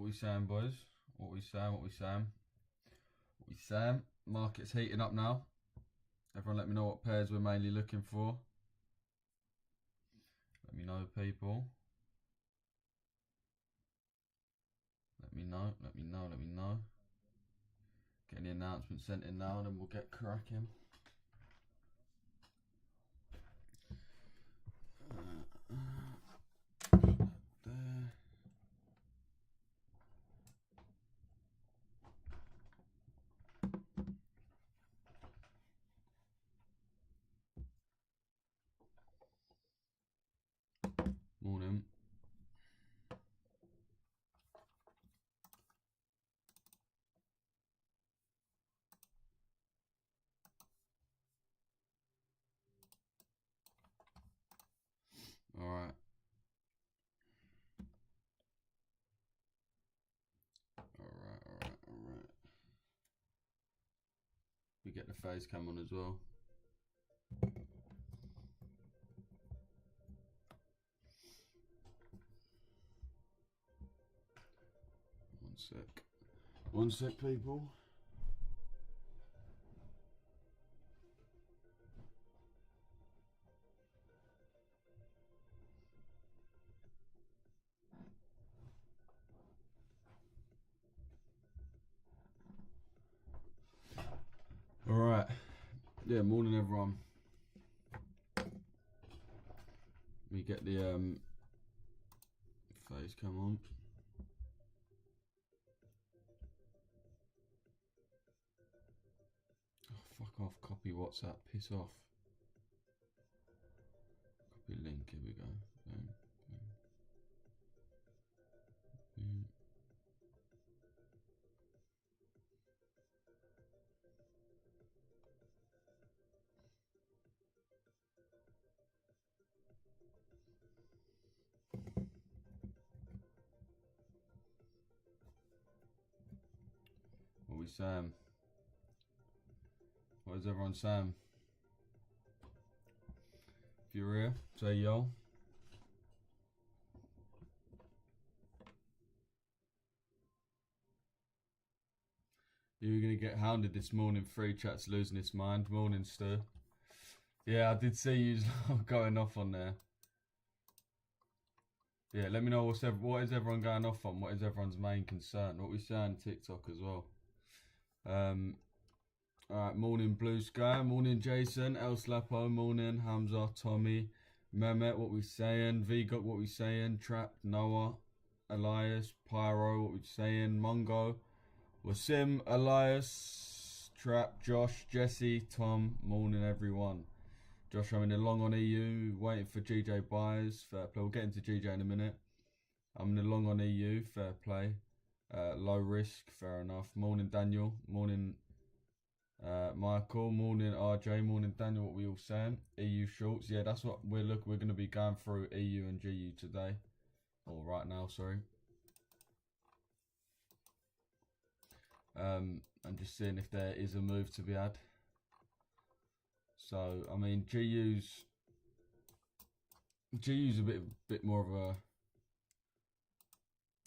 What we saying, boys? What we saying? What we saying? What we saying? Market's heating up now. Everyone let me know what pairs we're mainly looking for. Let me know, people. Let me know, let me know, let me know. Getting the announcement sent in now and then we'll get cracking. There. Morning. Alright. Alright. We get the face cam on as well. One sec, people. Alright. Yeah, morning everyone. We get the face cam on. Oh, fuck off, copy WhatsApp, piss off. Copy link, here we go. Boom, boom. Boom. What we saying? What is everyone saying? If you're here, say yo. You're gonna get hounded this morning. Free chat's losing its mind. Morning, Stu. Yeah, I did see you going off on there. Yeah, let me know what is everyone going off on. What is everyone's main concern? What we saying TikTok as well. Alright, morning Blue Sky, morning Jason, El Slapo, morning Hamza, Tommy, Mehmet, what we saying, Vgot, what we saying, Trap, Noah, Elias, Pyro, what we saying, Mongo, Wasim, Elias, Trap, Josh, Jesse, Tom, morning everyone. Josh, I'm in the long on EU, waiting for GJ buys, fair play. We'll get into GJ in a minute. I'm in the long on EU, fair play. Low risk, fair enough. Morning Daniel, morning Michael, morning RJ, morning Daniel. What we all saying? EU shorts, yeah, that's what we're going to be going through EU and GU today, or right now, sorry. And just seeing if there is a move to be had. So I mean, GU's a bit more of a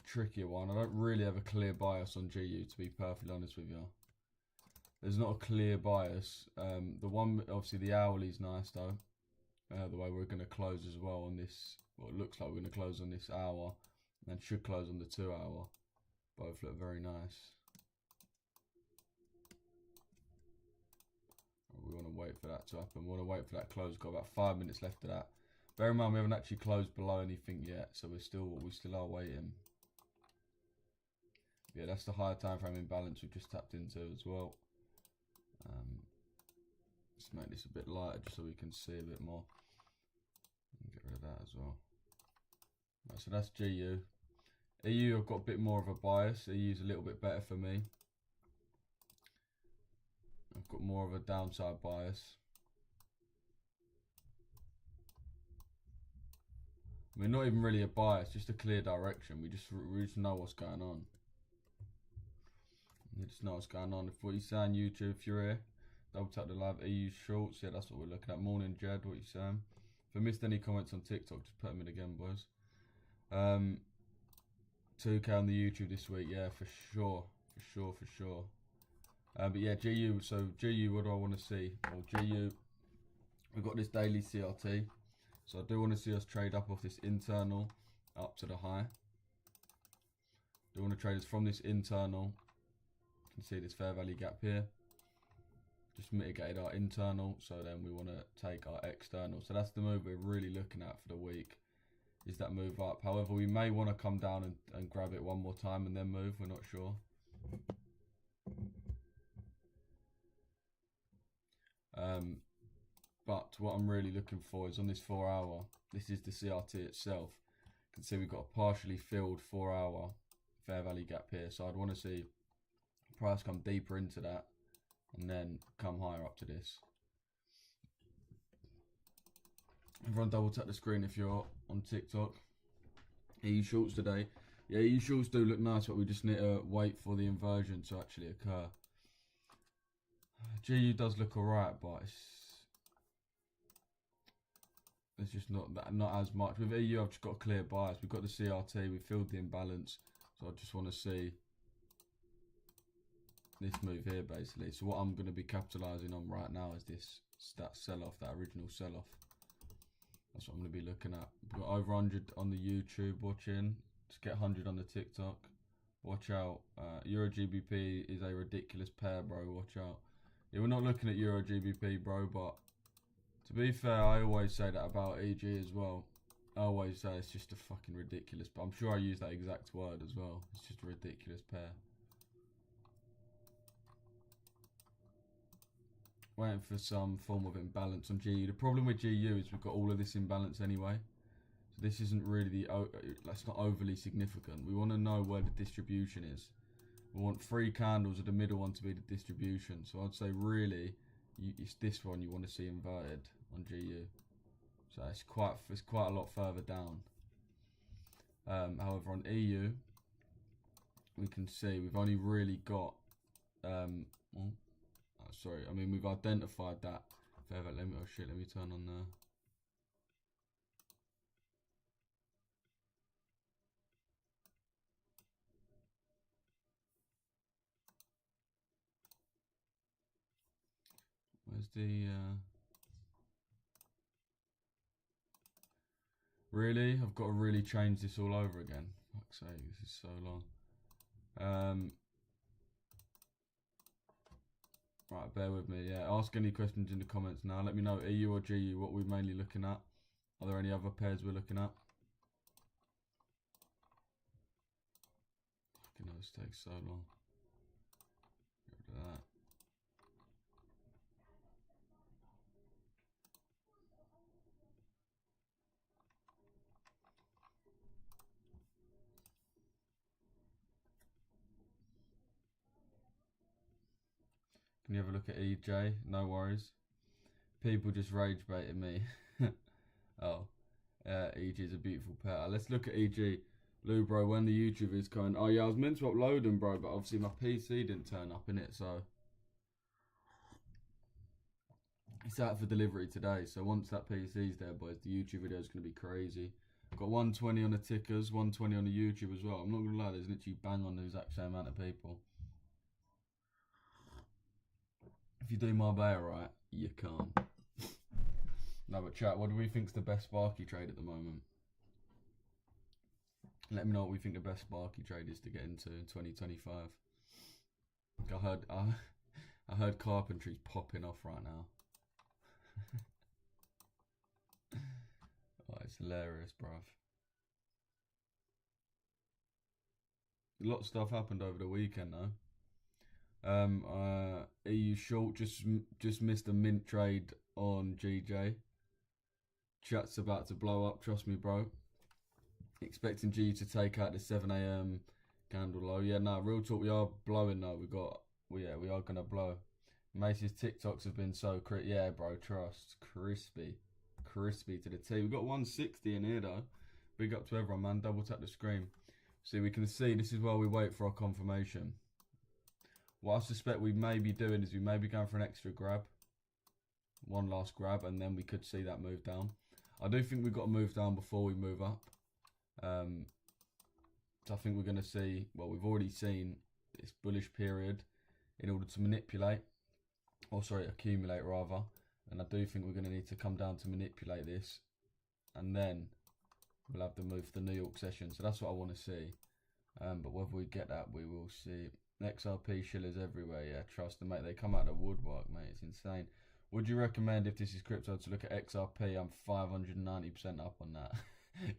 trickier one. I don't really have a clear bias on GU, to be perfectly honest with you. There's not a clear bias. The one, obviously, the hourly's nice though. The way we're going to close as well on this. Well, it looks like we're going to close on this hour, and should close on the 2 hour. Both look very nice. We want to wait for that to happen. We want to wait for that close. Got about 5 minutes left of that. Bear in mind we haven't actually closed below anything yet, so we still are waiting. Yeah, that's the higher time frame imbalance we've just tapped into as well. Let's make this a bit lighter just so we can see a bit more. Get rid of that as well. Right, so that's GU. EU, I've got a bit more of a bias. EU's a little bit better for me. I've got more of a downside bias. I mean, not even really a bias, just a clear direction. We just know what's going on. You just know what's going on. If what you're saying, YouTube, if you're here, double tap the live EU shorts. Yeah, that's what we're looking at. Morning, Jed. What you saying? If I missed any comments on TikTok, just put them in again, boys. 2K on the YouTube this week. Yeah, for sure. For sure. But yeah, GU. So GU, what do I want to see? Well, GU, we've got this daily CRT. So I do want to see us trade up off this internal up to the high. Do want to trade us from this internal. You can see this fair value gap here. Just mitigated our internal, so then we want to take our external. So that's the move we're really looking at for the week, is that move up. However, we may want to come down and grab it one more time and then move. We're not sure. But what I'm really looking for is on this 4 hour. This is the CRT itself. You can see we've got a partially filled 4 hour fair value gap here. So I'd want to see price come deeper into that and then come higher up to this. Everyone double tap the screen if you're on TikTok. EU shorts today. Yeah, EU shorts do look nice, but we just need to wait for the inversion to actually occur. GU does look alright, but it's just not as much. With EU, I've just got a clear bias. We've got the CRT, we filled the imbalance, so I just want to see this move here basically. So what I'm going to be capitalizing on right now is that sell-off, that original sell-off. That's what I'm going to be looking at. We've got over 100 on the YouTube watching. Just get 100 on the TikTok. Watch out. Euro GBP is a ridiculous pair, bro. Watch out. Yeah, we're not looking at Euro GBP, bro, but to be fair, I always say that about EG as well. I always say it's just a fucking ridiculous, but I'm sure I use that exact word as well. It's just a ridiculous pair. Waiting for some form of imbalance on GU. The problem with GU is we've got all of this imbalance anyway. So this isn't really that's not overly significant. We want to know where the distribution is. We want 3 candles of the middle one to be the distribution. So I'd say really, it's this one you want to see inverted on GU. So it's quite a lot further down. However, on EU, we can see we've only really got sorry, I mean we've identified that. Let me turn on there. Where's the really? I've got to really change this all over again. Fuck's sake, this is so long. Right, bear with me. Yeah, ask any questions in the comments now. Let me know, EU or GU, what we're mainly looking at. Are there any other pairs we're looking at? Fucking hell, this takes so long. Get rid of that. Can you have a look at EJ? No worries. People just rage baiting me. Oh, EG is a beautiful pair. Let's look at EG. Lou, bro, when the YouTube is going. Oh, yeah, I was meant to upload them, bro, but obviously my PC didn't turn up in it, so it's out for delivery today. So once that PC's there, boys, the YouTube video is going to be crazy. I've got 120 on the tickers, 120 on the YouTube as well. I'm not going to lie, there's literally bang on the exact same amount of people. If you do Marbella right, you can't. No, but chat, what do we think's the best Sparky trade at the moment? Let me know what we think the best Sparky trade is to get into in 2025. I heard carpentry's popping off right now. Oh, it's hilarious, bruv. A lot of stuff happened over the weekend though. EU short just missed a mint trade on GJ. Chat's about to blow up, trust me, bro. Expecting G to take out the 7 AM candle low. Yeah, no, real talk, we are blowing though. We are gonna blow. Mace's TikToks have been so yeah, bro, trust. Crispy to the T. We've got 160 in here though. Big up to everyone, man. Double tap the screen. See, we can see this is while we wait for our confirmation. What I suspect we may be doing is we may be going for an extra grab. One last grab, and then we could see that move down. I do think we've got to move down before we move up. So I think we're going to see, well, we've already seen this bullish period in order to manipulate, or sorry, accumulate rather. And I do think we're going to need to come down to manipulate this, and then we'll have the move for the New York session. So that's what I want to see. But whether we get that, we will see. XRP shillers everywhere, yeah, trust them, mate. They come out of the woodwork, mate. It's insane. Would you recommend, if this is crypto, to look at XRP? I'm 590% up on that.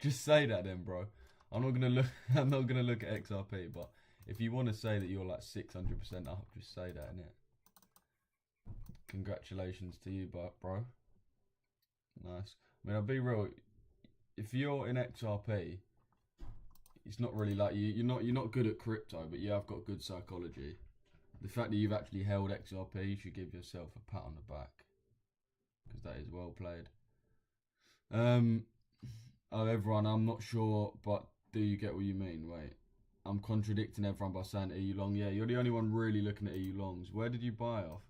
Just say that then, bro. I'm not gonna look. I'm not gonna look at XRP, but if you want to say that you're like 600% up, just say that, innit? Congratulations to you, bro. Nice. I mean, I'll be real. If you're in XRP, it's not really like you. You're not good at crypto, but you have got good psychology. The fact that you've actually held XRP, you should give yourself a pat on the back, because that is well played. Oh, everyone, I'm not sure, but do you get what you mean? Wait, I'm contradicting everyone by saying EU long. Yeah, you're the only one really looking at EU longs. Where did you buy off?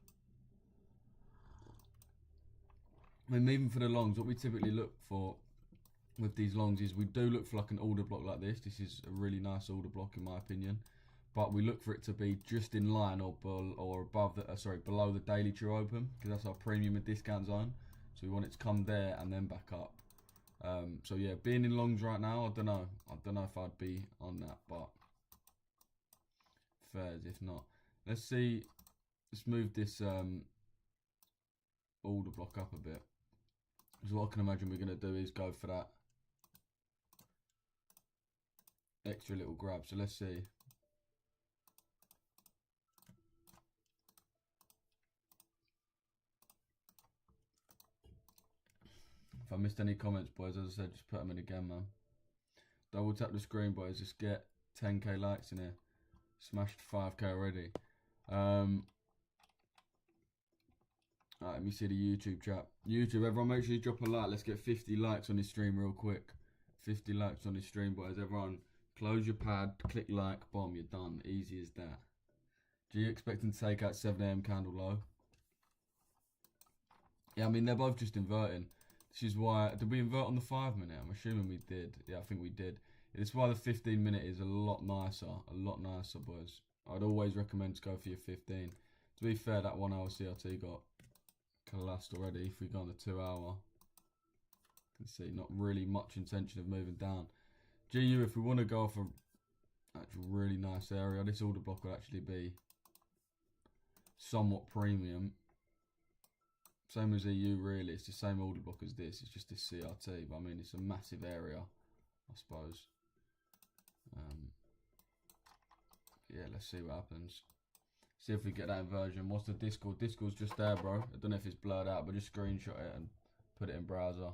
I mean, even for the longs, what we typically look for with these longs is we do look for like an order block like this. This is a really nice order block in my opinion, but we look for it to be just in line or above the below the daily true open, because that's our premium and discount zone. So we want it to come there and then back up. So yeah, being in longs right now, I don't know if I'd be on that, but fairs if not. Let's see. Let's move this order block up a bit. So what I can imagine we're going to do is go for that extra little grab. So let's see. If I missed any comments, boys, as I said, just put them in again, man. Double tap the screen, boys. Just get 10k likes in here. Smashed 5k already. Alright, let me see the YouTube chat. YouTube, everyone, make sure you drop a like. Let's get 50 likes on this stream real quick. 50 likes on this stream, boys. Everyone, close your pad, click like, boom, you're done. Easy as that. Do you expect them to take out 7 AM candle low? Yeah, I mean, they're both just inverting. This is why, did we invert on the 5 minute? I'm assuming we did. Yeah, I think we did. It's why the 15 minute is a lot nicer, boys. I'd always recommend to go for your 15. To be fair, that 1 hour CRT got collapsed already. If we go on the 2 hour, you can see not really much intention of moving down. GU, if we want to go for actual really nice area, this order block will actually be somewhat premium. Same as EU, really. It's the same order block as this. It's just this CRT, but I mean, it's a massive area, I suppose. Yeah, let's see what happens. See if we get that inversion. What's the Discord? Discord's just there, bro. I don't know if it's blurred out, but just screenshot it and put it in browser.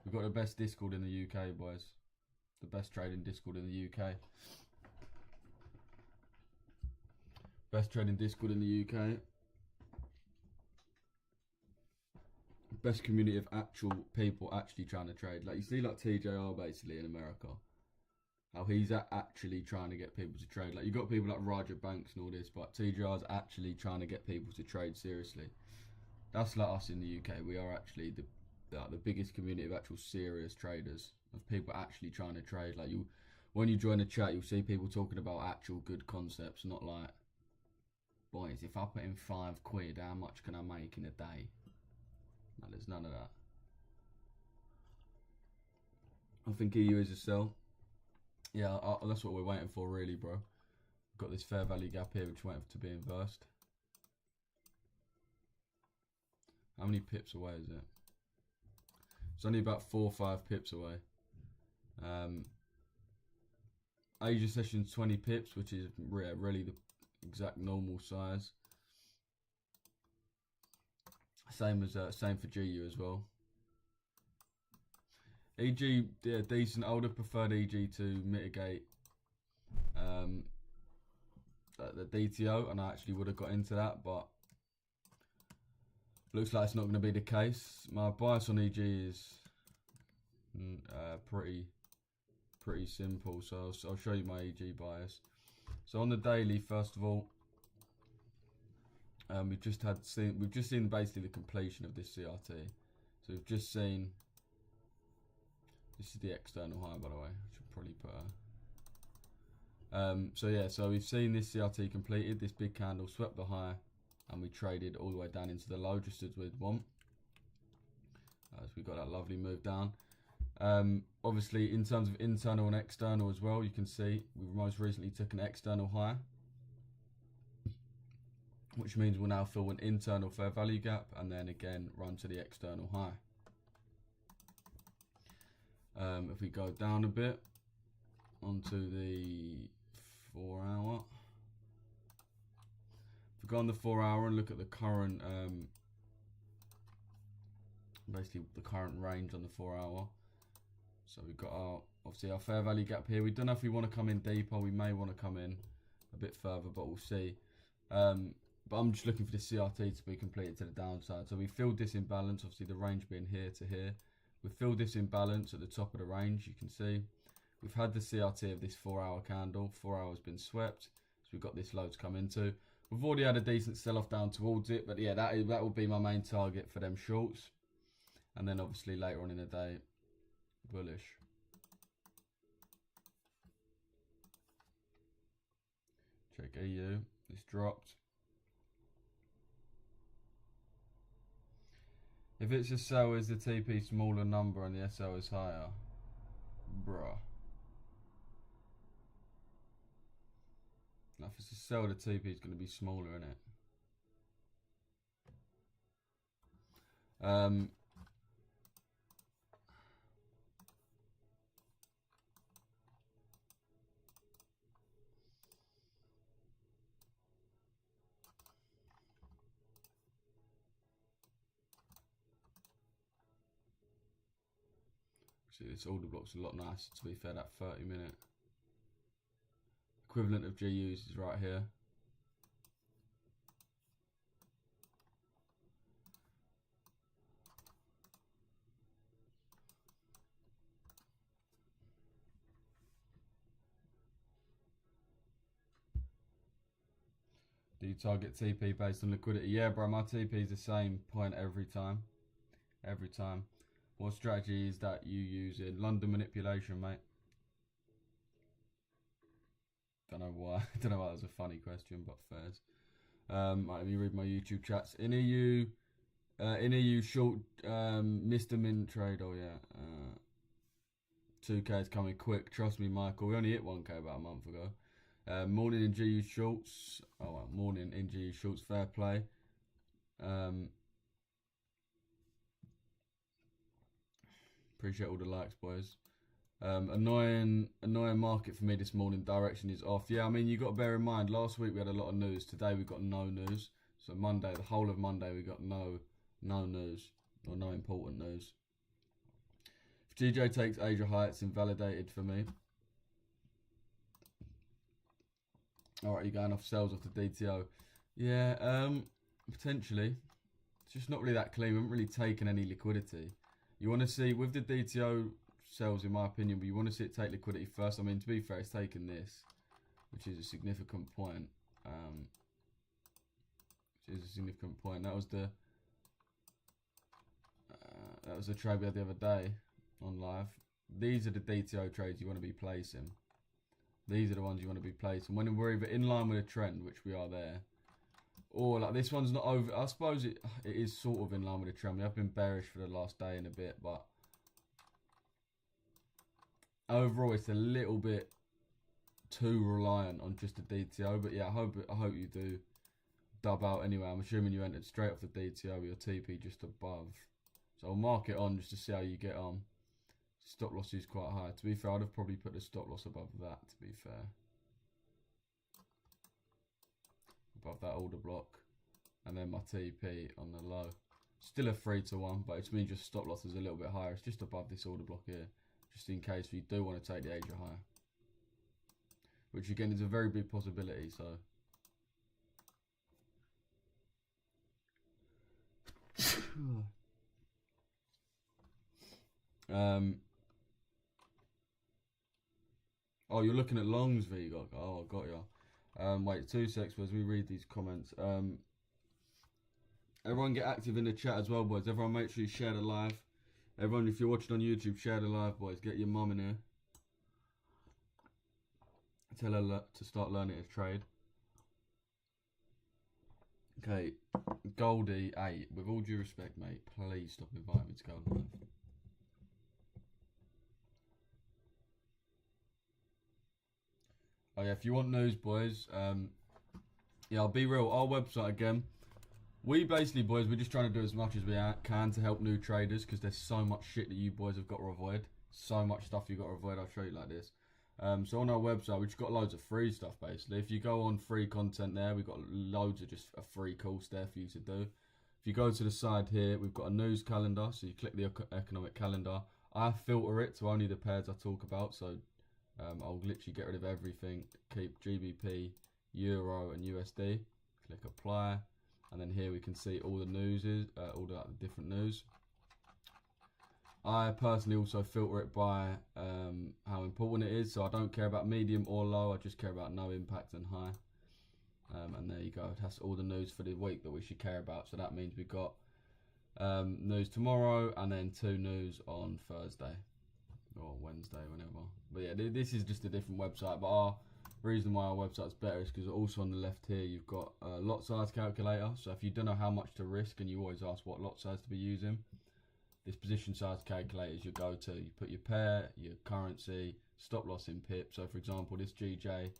We've got the best Discord in the UK, boys. The best trading Discord in the UK. Best trading Discord in the UK. Best community of actual people actually trying to trade. Like you see, like TJR basically in America. How he's actually trying to get people to trade. Like you got people like Roger Banks and all this, but TJR's actually trying to get people to trade seriously. That's like us in the UK. We are actually the biggest community of actual serious traders, of people actually trying to trade. Like you, when you join a chat, you'll see people talking about actual good concepts, not like, boys, if I put in £5, how much can I make in a day? No, there's none of that. I think EU is a sell. Yeah, that's what we're waiting for, really, bro. We've got this fair value gap here, which we're waiting for to be inversed. How many pips away is it? It's only about 4 or 5 pips away. Asia session's 20 pips, which is really the exact normal size. Same for GU as well. EG, yeah, decent. I would have preferred EG to mitigate the DTO, and I actually would have got into that, but looks like it's not going to be the case. My bias on EG is pretty simple, so I'll show you my EG bias. So on the daily, first of all, we've just seen basically the completion of this CRT. So we've just seen, this is the external high, by the way. I should probably put So yeah, so we've seen this CRT completed, this big candle swept the high, and we traded all the way down into the low just as we'd want. As we got that lovely move down. Obviously, in terms of internal and external as well, you can see we most recently took an external high, which means we'll now fill an internal fair value gap and then again run to the external high. If we go down a bit onto the 4 hour, if we go on the 4 hour and look at the current, basically the current range on the 4 hour. So we've got our, obviously our fair value gap here. We don't know if we want to come in deeper. We may want to come in a bit further, but we'll see. But I'm just looking for the CRT to be completed to the downside. So we filled this imbalance, obviously the range being here to here. We filled this imbalance at the top of the range, you can see. We've had the CRT of this 4 hour candle. 4 hours been swept. So we've got this low to come into. We've already had a decent sell-off down towards it. But yeah, that will be my main target for them shorts. And then obviously later on in the day, bullish. Check EU. It's dropped. If it's a sell, is the TP smaller number and the SL is higher? Bruh. Now, if it's a sell, the TP is going to be smaller, innit? See, this order block's a lot nicer, to be fair. That 30-minute equivalent of GUs is right here. Do you target TP based on liquidity? Yeah, bro, my TP is the same point every time. Every time. What strategy is that you use in London manipulation, mate? Don't know why. Don't know why that was a funny question, but fairs. Right, let me read my YouTube chats. In EU short, Mr. Min trade. Oh yeah. 2K is coming quick. Trust me, Michael. We only hit 1K about a month ago. Morning in GU shorts. Oh well, morning in GU shorts. Fair play. Appreciate all the likes, boys. Annoying market for me this morning. Direction is off. Yeah, I mean, you got to bear in mind, last week we had a lot of news. Today we got no news. So Monday, the whole of Monday, we got no news or no important news. If GJ takes Asia high, it's invalidated for me. All right, you're going off sales off the DTO. Yeah, potentially. It's just not really that clean. We haven't really taken any liquidity. You want to see, with the DTO sells, in my opinion, but you want to see it take liquidity first. I mean, to be fair, it's taken this, which is a significant point. That was the trade we had the other day on live. These are the DTO trades you want to be placing. These are the ones you want to be placing when we're either in line with a trend, which we are there, or like this one's not over. I suppose it is sort of in line with a trend. We have been bearish for the last day and a bit, but overall it's a little bit too reliant on just the DTO. But yeah, I hope you do dub out anyway. I'm assuming you entered straight off the DTO with your TP just above. So I'll mark it on just to see how you get on. Stop loss is quite high. To be fair, I'd have probably put the stop loss above that, to be fair. Above that order block. And then my TP on the low. Still a 3-to-1, but it means your stop loss is a little bit higher. It's just above this order block here. Just in case we do want to take the Asia high. Which again is a very big possibility, so. Oh, you're looking at longs, VGOG. Oh, I got ya. Wait, 2 secs as we read these comments. Everyone get active in the chat as well, boys. Everyone make sure you share the live. Everyone, if you're watching on YouTube, share the live, boys. Get your mum in here. Tell her to start learning to trade. Okay, Goldie 8. With all due respect, mate, please stop inviting me to go live. Oh yeah, if you want news, boys, yeah, I'll be real. Our website again. We basically, boys, we're just trying to do as much as we can to help new traders because there's so much shit that you boys have got to avoid. So much stuff you've got to avoid. I'll show you like this. So on our website, we've just got loads of free stuff, basically. If you go on free content there, we've got loads of just a free course there for you to do. If you go to the side here, we've got a news calendar. So you click the economic calendar. I filter it to only the pairs I talk about. So I'll literally get rid of everything. Keep GBP, Euro, and USD. Click apply. And then here we can see all the news, all the different news. I personally also filter it by how important it is. So I don't care about medium or low. I just care about no impact and high. And there you go. That's all the news for the week that we should care about. So that means we've got news tomorrow and then 2 news on Thursday or Wednesday, whenever. But yeah, this is just a different website. But our reason why our website's better is because also on the left here you've got a lot size calculator. So if you don't know how much to risk and you always ask what lot size to be using, this position size calculator is your go-to. You put your pair, your currency, stop loss in pips. So for example, this GJ,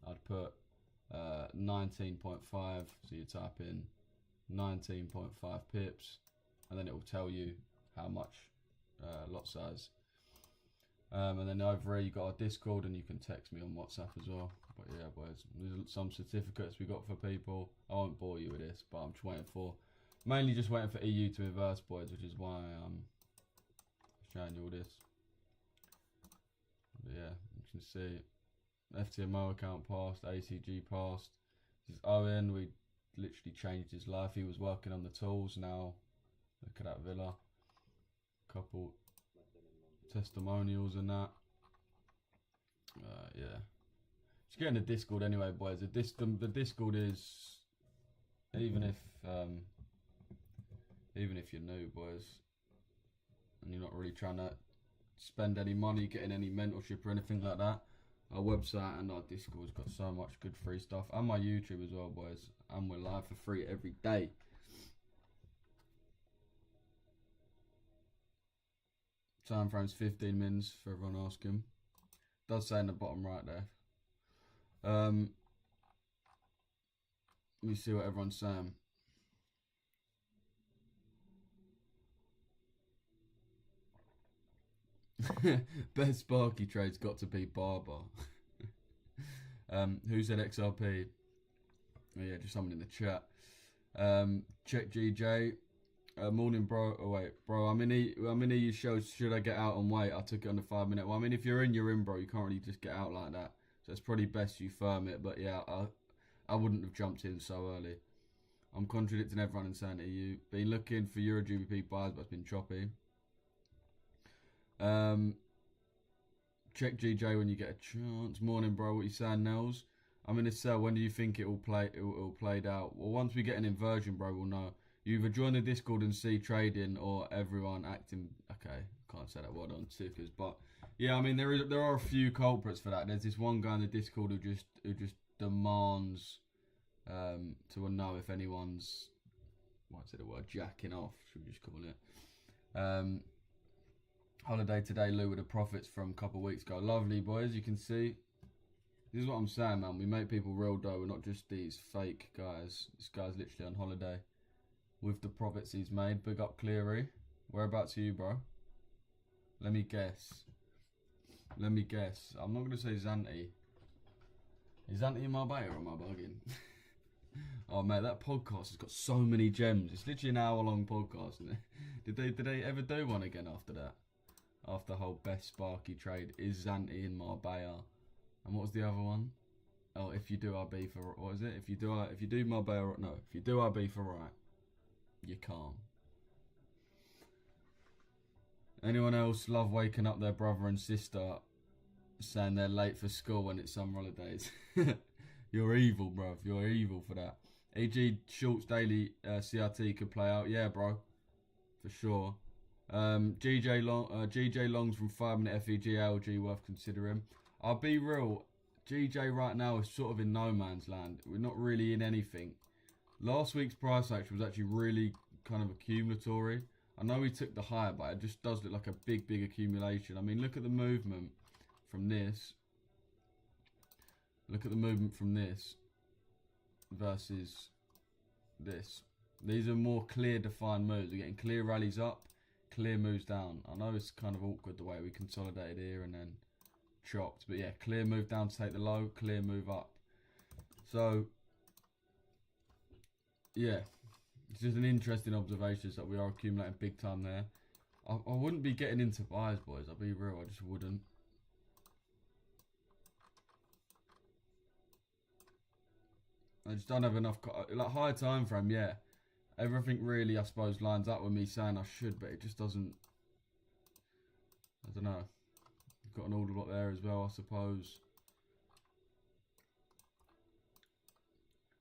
I'd put 19.5. So you type in 19.5 pips, and then it will tell you how much lot size. And then over here you got our Discord, and you can text me on WhatsApp as well. But yeah, boys, there's some certificates we got for people. I won't bore you with this, but I'm just waiting for. Mainly just waiting for EU to reverse, boys, which is why I'm showing you all this. But yeah, you can see FTMO account passed, ACG passed. This is Owen. We literally changed his life. He was working on the tools. Now look at that villa. Couple testimonials and that. Yeah. Just get in the Discord anyway, boys. The Discord is even if you're new, boys, and you're not really trying to spend any money getting any mentorship or anything like that, our website and our Discord's got so much good free stuff, and my YouTube as well, boys, and we're live for free every day. Time frame's 15 minutes for everyone asking. Does say in the bottom right there. Let me see what everyone's saying. Best Sparky trade's got to be Barber. Who said XRP? Oh yeah, just someone in the chat. Check GJ. Morning, bro. Oh wait, bro. I'm in EU shows. Should I get out and wait? I took it on the 5-minute. Well, I mean, if you're in, you're in, bro. You can't really just get out like that. So it's probably best you firm it. But yeah, I wouldn't have jumped in so early. I'm contradicting everyone and saying EU. Been looking for Euro GBP buys, but it's been choppy. Check GJ when you get a chance. Morning, bro. What you saying, Nels? I'm in a sell. When do you think it will played out? Well, once we get an inversion, bro, we'll know. You either join the Discord and see trading, or everyone acting. Okay, can't say that word on tickers, but yeah, I mean there are a few culprits for that. There's this one guy in the Discord who just demands to know if anyone's, what's it, the word, jacking off, should we just call it. Holiday today, Lou, with the profits from a couple of weeks ago. Lovely, boys. You can see. This is what I'm saying, man. We make people real dough. We're not just these fake guys. This guy's literally on holiday with the profits he's made. Big up, Cleary. Whereabouts are you, bro? Let me guess. I'm not going to say Zante. Is Zante in Marbella or am I bugging? Oh, mate, that podcast has got so many gems. It's literally an hour-long podcast. Did they ever do one again after that? After the whole best Sparky trade, is Zante in Marbella? And what was the other one? Oh, if you do RB for, what is it? If you do Marbella, no, if you do RB for right, you can't. Anyone else love waking up their brother and sister saying they're late for school when it's summer holidays? You're evil, bruv. You're evil for that. E.g. Schultz daily CRT could play out. Yeah, bro. For sure. GJ Longs from 5-minute FEG LG worth considering. I'll be real. GJ right now is sort of in no man's land. We're not really in anything. Last week's price action was actually really kind of accumulatory. I know we took the higher, but it just does look like a big accumulation. I mean, look at the movement from this. Look at the movement from this versus this. These are more clear defined moves. We're getting clear rallies up, clear moves down. I know it's kind of awkward the way we consolidated here and then chopped, but yeah, clear move down to take the low, clear move up. So yeah, it's just an interesting observation that we are accumulating big time there. I wouldn't be getting into buys, boys. I'll be real, I just wouldn't. I just don't have enough, like higher time frame, yeah. Everything really, I suppose, lines up with me saying I should, but it just doesn't. I don't know. Got an order block there as well, I suppose.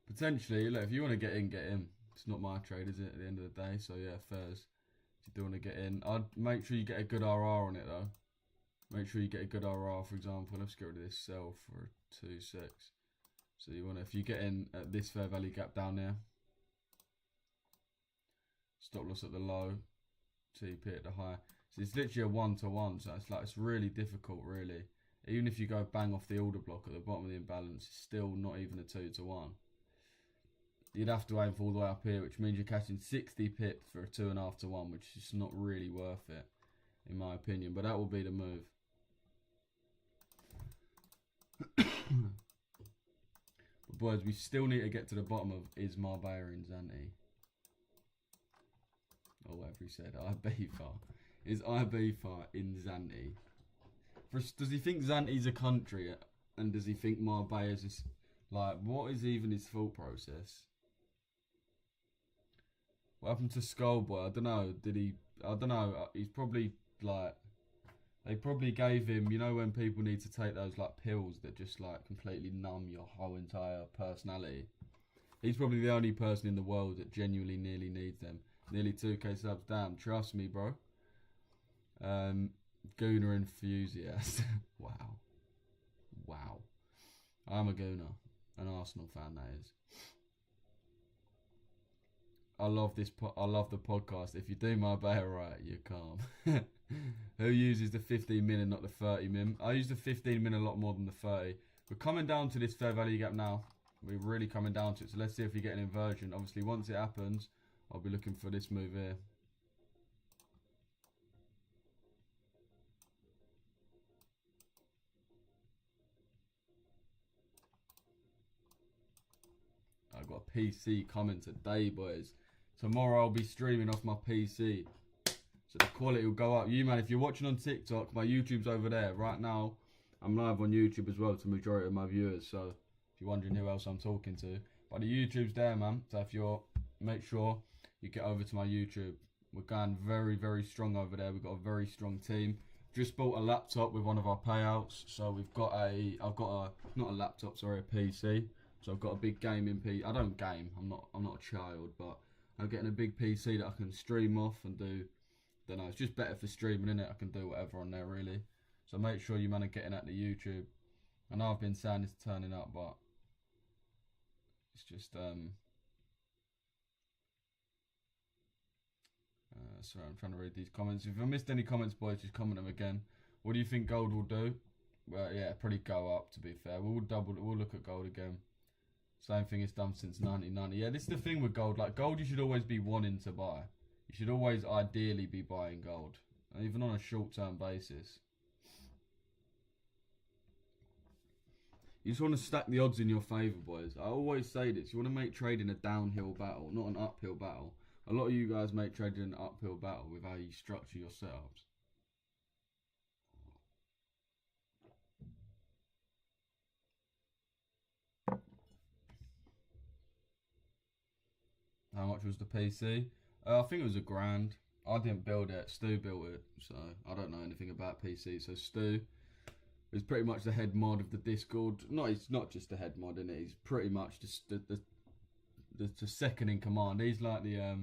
Potentially, look, if you want to get in, get in. It's not my trade, is it, at the end of the day? So yeah, fairs. If you do want to get in, I'd make sure you get a good RR on it though. Make sure you get a good RR, for example. Let's get rid of this sell for 2.6. So you want to, if you get in at this fair value gap down there, stop loss at the low, TP at the high. So it's literally a 1-to-1. So it's like, it's really difficult, really. Even if you go bang off the order block at the bottom of the imbalance, it's still not even a 2-to-1. You'd have to aim for all the way up here, which means you're catching 60 pips for a 2.5-to-1, which is not really worth it, in my opinion. But that will be the move. But boys, we still need to get to the bottom of, is Marbella in Zante? Or whatever he said, Ibiza. Is Ibiza in Zante? Does he think Zante's a country? And does he think Marbella's is, like, what is even his thought process? What happened to Skullboy? I don't know. Did he? I don't know. He's probably like, they probably gave him, you know, when people need to take those like pills that just like completely numb your whole entire personality. He's probably the only person in the world that genuinely nearly needs them. Nearly 2k subs. Damn, trust me, bro. Gooner enthusiast. Wow. Wow. I'm a Gooner. An Arsenal fan, that is. I love this. I love the podcast. If you do Marbella right, you're calm. Who uses the 15 min and not the 30 min? I use the 15 min a lot more than the 30. We're coming down to this fair value gap now. We're really coming down to it. So let's see if we get an inversion. Obviously, once it happens, I'll be looking for this move here. I've got a PC coming today, boys. Tomorrow I'll be streaming off my PC. So the quality will go up. You, man, if you're watching on TikTok, my YouTube's over there. Right now, I'm live on YouTube as well to the majority of my viewers. So if you're wondering who else I'm talking to. But the YouTube's there, man. So if you're, make sure you get over to my YouTube. We're going very strong over there. We've got a very strong team. Just bought a laptop with one of our payouts. So we've got not a laptop, sorry, a PC. So I've got a big gaming PC. I don't game. I'm not a child, but I'm getting a big PC that I can stream off and do. Don't know. It's just better for streaming, innit? I can do whatever on there, really. So make sure you man are getting at the YouTube. I know I've been saying it's turning up, but it's just sorry, I'm trying to read these comments. If I missed any comments, boys, just comment them again. What do you think gold will do? Well, yeah, probably go up. To be fair, we'll look at gold again. Same thing it's done since 1990. Yeah, this is the thing with gold. Like, gold you should always be wanting to buy. You should always ideally be buying gold. Even on a short-term basis. You just want to stack the odds in your favour, boys. I always say this. You want to make trading a downhill battle, not an uphill battle. A lot of you guys make trading an uphill battle with how you structure your setups. How much was the PC? I think it was £1,000. I didn't build it. Stu built it, so I don't know anything about PC. So Stu is pretty much the head mod of the Discord. No, he's not just the head mod, innit? He's pretty much just the second in command. He's like the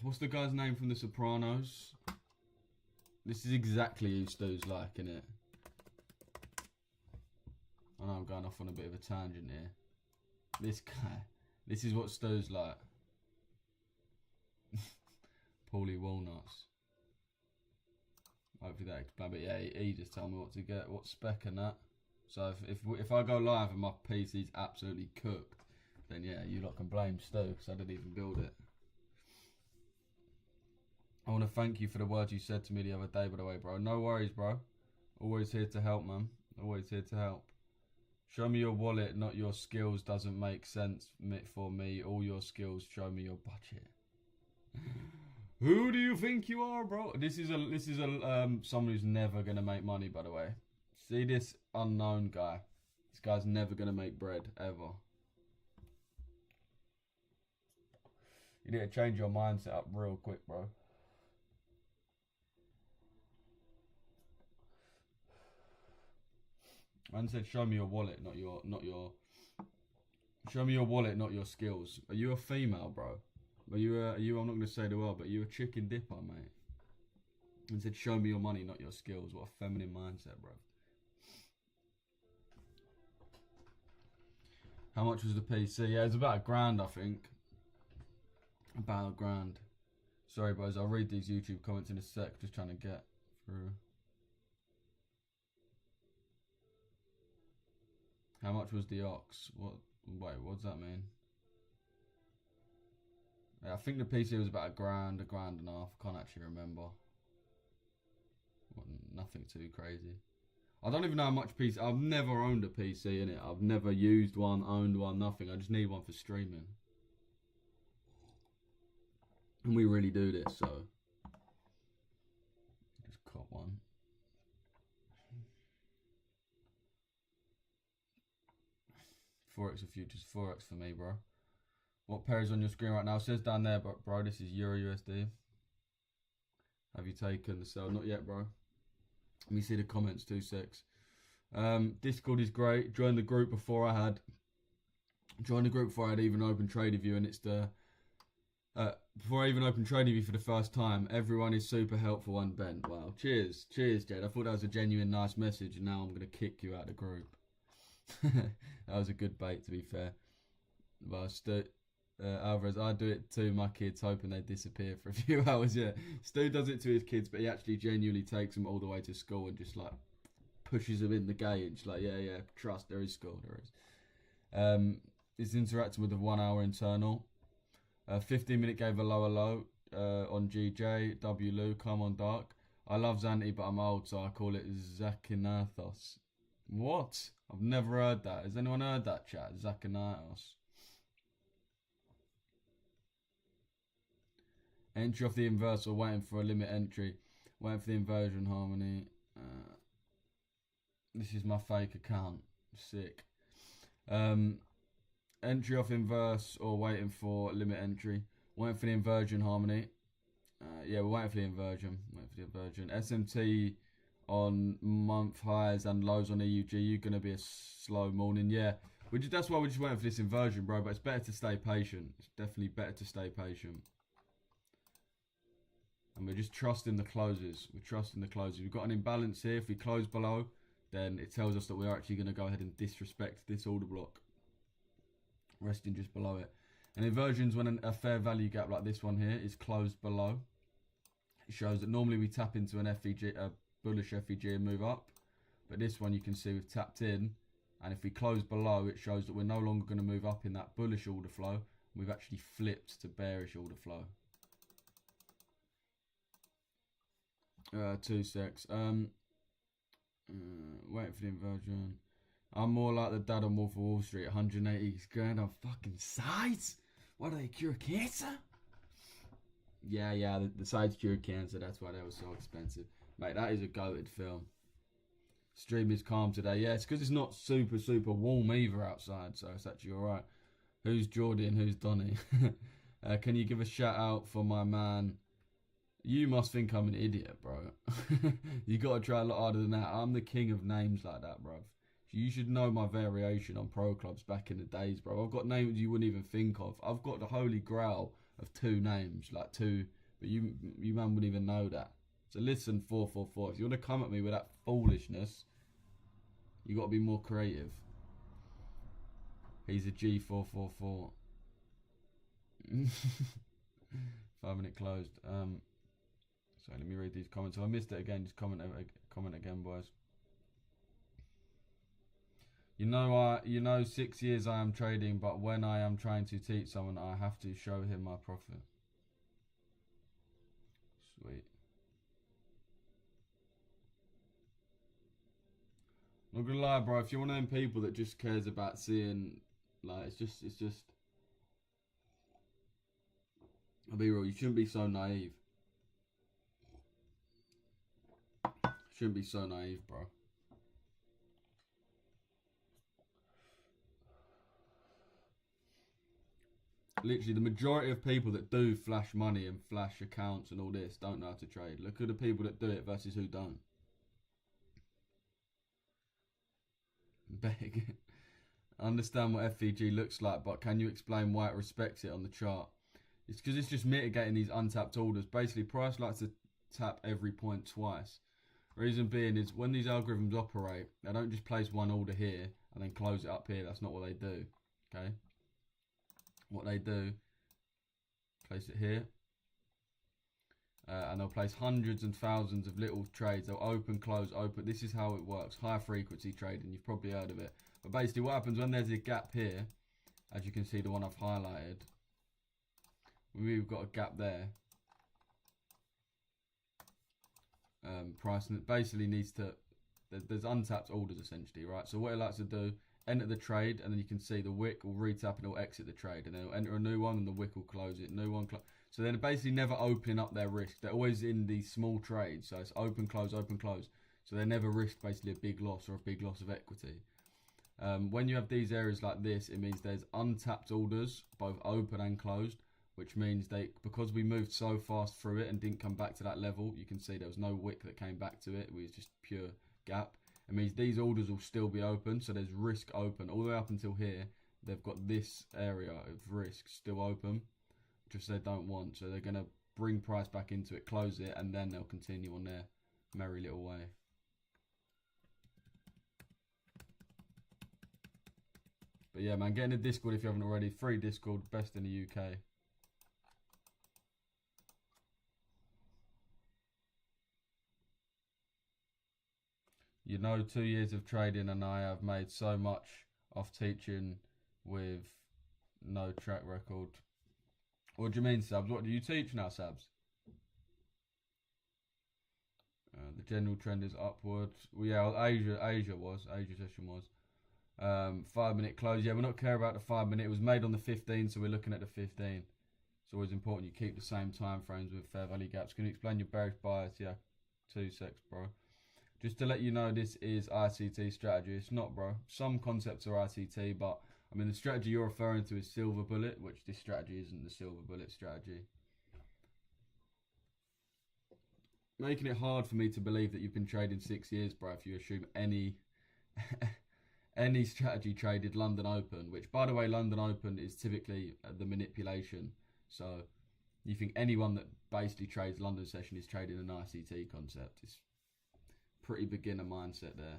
what's the guy's name from The Sopranos? This is exactly who Stu's like, innit? I know I'm going off on a bit of a tangent here. This guy. This is what Stu's like. Paulie Walnuts. Hopefully that explains. But yeah, he just told me what to get, what spec and that. So if I go live and my PC's absolutely cooked, then yeah, you lot can blame Stu because I didn't even build it. I want to thank you for the words you said to me the other day, by the way, bro. No worries, bro. Always here to help, man. Always here to help. Show me your wallet, not your skills. Doesn't make sense for me. All your skills. Show me your budget. Who do you think you are, bro? This is someone who's never gonna make money, by the way. See this unknown guy. This guy's never gonna make bread ever. You need to change your mindset up real quick, bro. Man said, "Show me your wallet, not your. Show me your wallet, not your skills." Are you a female, bro? Are you? I'm not gonna say the word, but you a chicken dipper, mate. And said, "Show me your money, not your skills." What a feminine mindset, bro. How much was the PC? Yeah, it's about $1,000, I think. About $1,000. Sorry, boys. I'll read these YouTube comments in a sec. Just trying to get through. How much was the ox? What? Wait, what does that mean? Yeah, I think the PC was about $1,000, $1,500. I can't actually remember. Nothing too crazy. I don't even know how much PC. I've never owned a PC in it. I've never used one, owned one, nothing. I just need one for streaming. And we really do this, so just cop one. Forex of futures, Forex for me, bro. What pair is on your screen right now? It says down there, but bro, this is Euro USD. Have you taken the sell? Not yet, bro. Let me see the comments, 2 secs. Discord is great. Joined the group before I had even opened TradingView, and it's the before I even opened TradingView for the first time. Everyone is super helpful and bent. Wow, cheers, Jed. I thought that was a genuine nice message, and now I'm gonna kick you out of the group. That was a good bait, to be fair. But Alvarez, I do it to my kids, hoping they disappear for a few hours. Yeah, Stu does it to his kids, but he actually genuinely takes them all the way to school and just like pushes them in the gate and just like, yeah, trust, there is school, there is. It's interacting with the 1 hour internal. 15-minute gave a lower low on GJ. W Lou, come on dark. I love Zanti, but I'm old, so I call it Zakinathos. What? I've never heard that. Has anyone heard that, chat? Zakinathos. Entry off the inverse or waiting for a limit entry. Waiting for the inversion harmony. This is my fake account. Sick. Entry off inverse or waiting for limit entry. Waiting for the inversion harmony. Yeah, we're waiting for the inversion. Waiting for the inversion. SMT on month highs and lows on EUG. You're going to be a slow morning. Yeah, that's why we're just waiting for this inversion, bro. But it's better to stay patient. It's definitely better to stay patient. And we're just trusting the closes. We're trusting the closes. We've got an imbalance here. If we close below, then it tells us that we're actually going to go ahead and disrespect this order block. Resting just below it. And inversions, when a fair value gap like this one here is closed below, it shows that normally we tap into an FEG, a bullish FEG, and move up. But this one you can see we've tapped in. And if we close below, it shows that we're no longer going to move up in that bullish order flow. We've actually flipped to bearish order flow. 2 secs. Waiting for the inversion. I'm more like the dad on Wolf of Wall Street. 180 grand on fucking sides. Why do they cure cancer? Yeah, the sides cure cancer. That's why they were so expensive. Mate, that is a goated film. Stream is calm today. Yeah, it's because it's not super warm either outside, so it's actually alright. Who's Jordy and who's Donny? Can you give a shout out for my man? You must think I'm an idiot, bro. You gotta try a lot harder than that. I'm the king of names like that, bro. You should know my variation on pro clubs back in the days, bro. I've got names you wouldn't even think of. I've got the holy grail of 2 names, like 2, but you man wouldn't even know that. So listen, 444. If you want to come at me with that foolishness, you got to be more creative. He's a G444. 5 minute closed. So let me read these comments. If I missed it again, just comment again, boys. You know, 6 years I am trading, but when I am trying to teach someone, I have to show him my profit. Sweet. Not gonna lie, bro. If you're one of them people that just cares about seeing, like, it's just. I'll be real. You shouldn't be so naive. Shouldn't be so naive, bro. Literally, the majority of people that do flash money and flash accounts and all this don't know how to trade. Look at the people that do it versus who don't. Beg. I understand what FVG looks like, but can you explain why it respects it on the chart? It's because it's just mitigating these untapped orders. Basically, price likes to tap every point twice. Reason being is when these algorithms operate, they don't just place one order here and then close it up here. That's not what they do. Okay? What they do, place it here, and they'll place hundreds and thousands of little trades. They'll open, close, open. This is how it works. High frequency trading. You've probably heard of it. But basically what happens when there's a gap here, as you can see, the one I've highlighted, we've got a gap there. Price basically needs to, there's untapped orders essentially, right? So what it likes to do, enter the trade, and then you can see the wick will retap and it'll exit the trade, and then it'll enter a new one and the wick will close it. New one, so they're basically never opening up their risk. They're always in these small trades, so it's open, close, open, close. So they never risk basically a big loss or a big loss of equity. When you have these areas like this, it means there's untapped orders, both open and closed, which means because we moved so fast through it and didn't come back to that level, you can see there was no wick that came back to it. It was just pure gap. It means these orders will still be open, so there's risk open all the way up until here. They've got this area of risk still open, just they don't want. So they're going to bring price back into it, close it, and then they'll continue on their merry little way. But yeah, man, get in the Discord if you haven't already. Free Discord, best in the UK. You know, 2 years of trading and I have made so much off teaching with no track record. What do you mean, Sabs? What do you teach now, Sabs? The general trend is upward. Well, yeah, Asia session was. 5 minute close. Yeah, we're not care about the 5 minute. It was made on the 15, so we're looking at the 15. It's always important you keep the same time frames with fair value gaps. Can you explain your bearish bias? Yeah, 2 secs, bro. Just to let you know, this is ICT strategy. It's not, bro. Some concepts are ICT, but I mean the strategy you're referring to is silver bullet, which this strategy isn't the silver bullet strategy. Making it hard for me to believe that you've been trading 6 years, bro, if you assume any any strategy traded London Open, which by the way, London Open is typically the manipulation. So you think anyone that basically trades London session is trading an ICT concept. It's pretty beginner mindset there.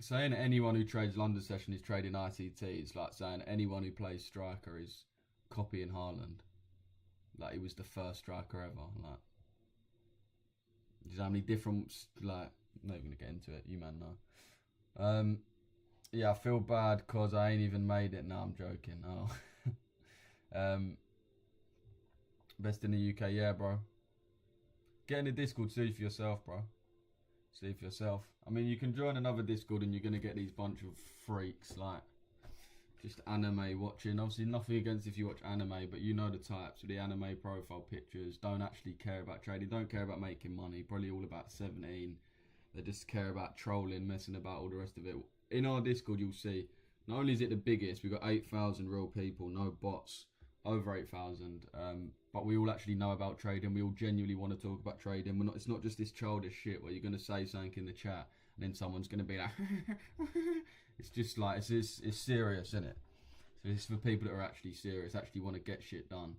Saying anyone who trades London session is trading ICT is like saying anyone who plays striker is copying Haaland. Like he was the first striker ever. Like, there's how many different, like, I'm not even gonna get into it. You man know. Yeah, I feel bad because I ain't even made it. No, I'm joking. Oh. Best in the UK, yeah, bro. Get in the Discord, see for yourself, bro. See for yourself. I mean, you can join another Discord and you're gonna get these bunch of freaks like just anime watching. Obviously, nothing against if you watch anime, but you know the types with the anime profile pictures. Don't actually care about trading. Don't care about making money. Probably all about 17. They just care about trolling, messing about, all the rest of it. In our Discord, you'll see. Not only is it the biggest, we've got 8,000 real people, no bots, over 8,000. But we all actually know about trading. We all genuinely want to talk about trading. We're not. It's not just this childish shit where you're going to say something in the chat and then someone's going to be like, it's just like, it's serious, isn't it? So it's for people that are actually serious, actually want to get shit done.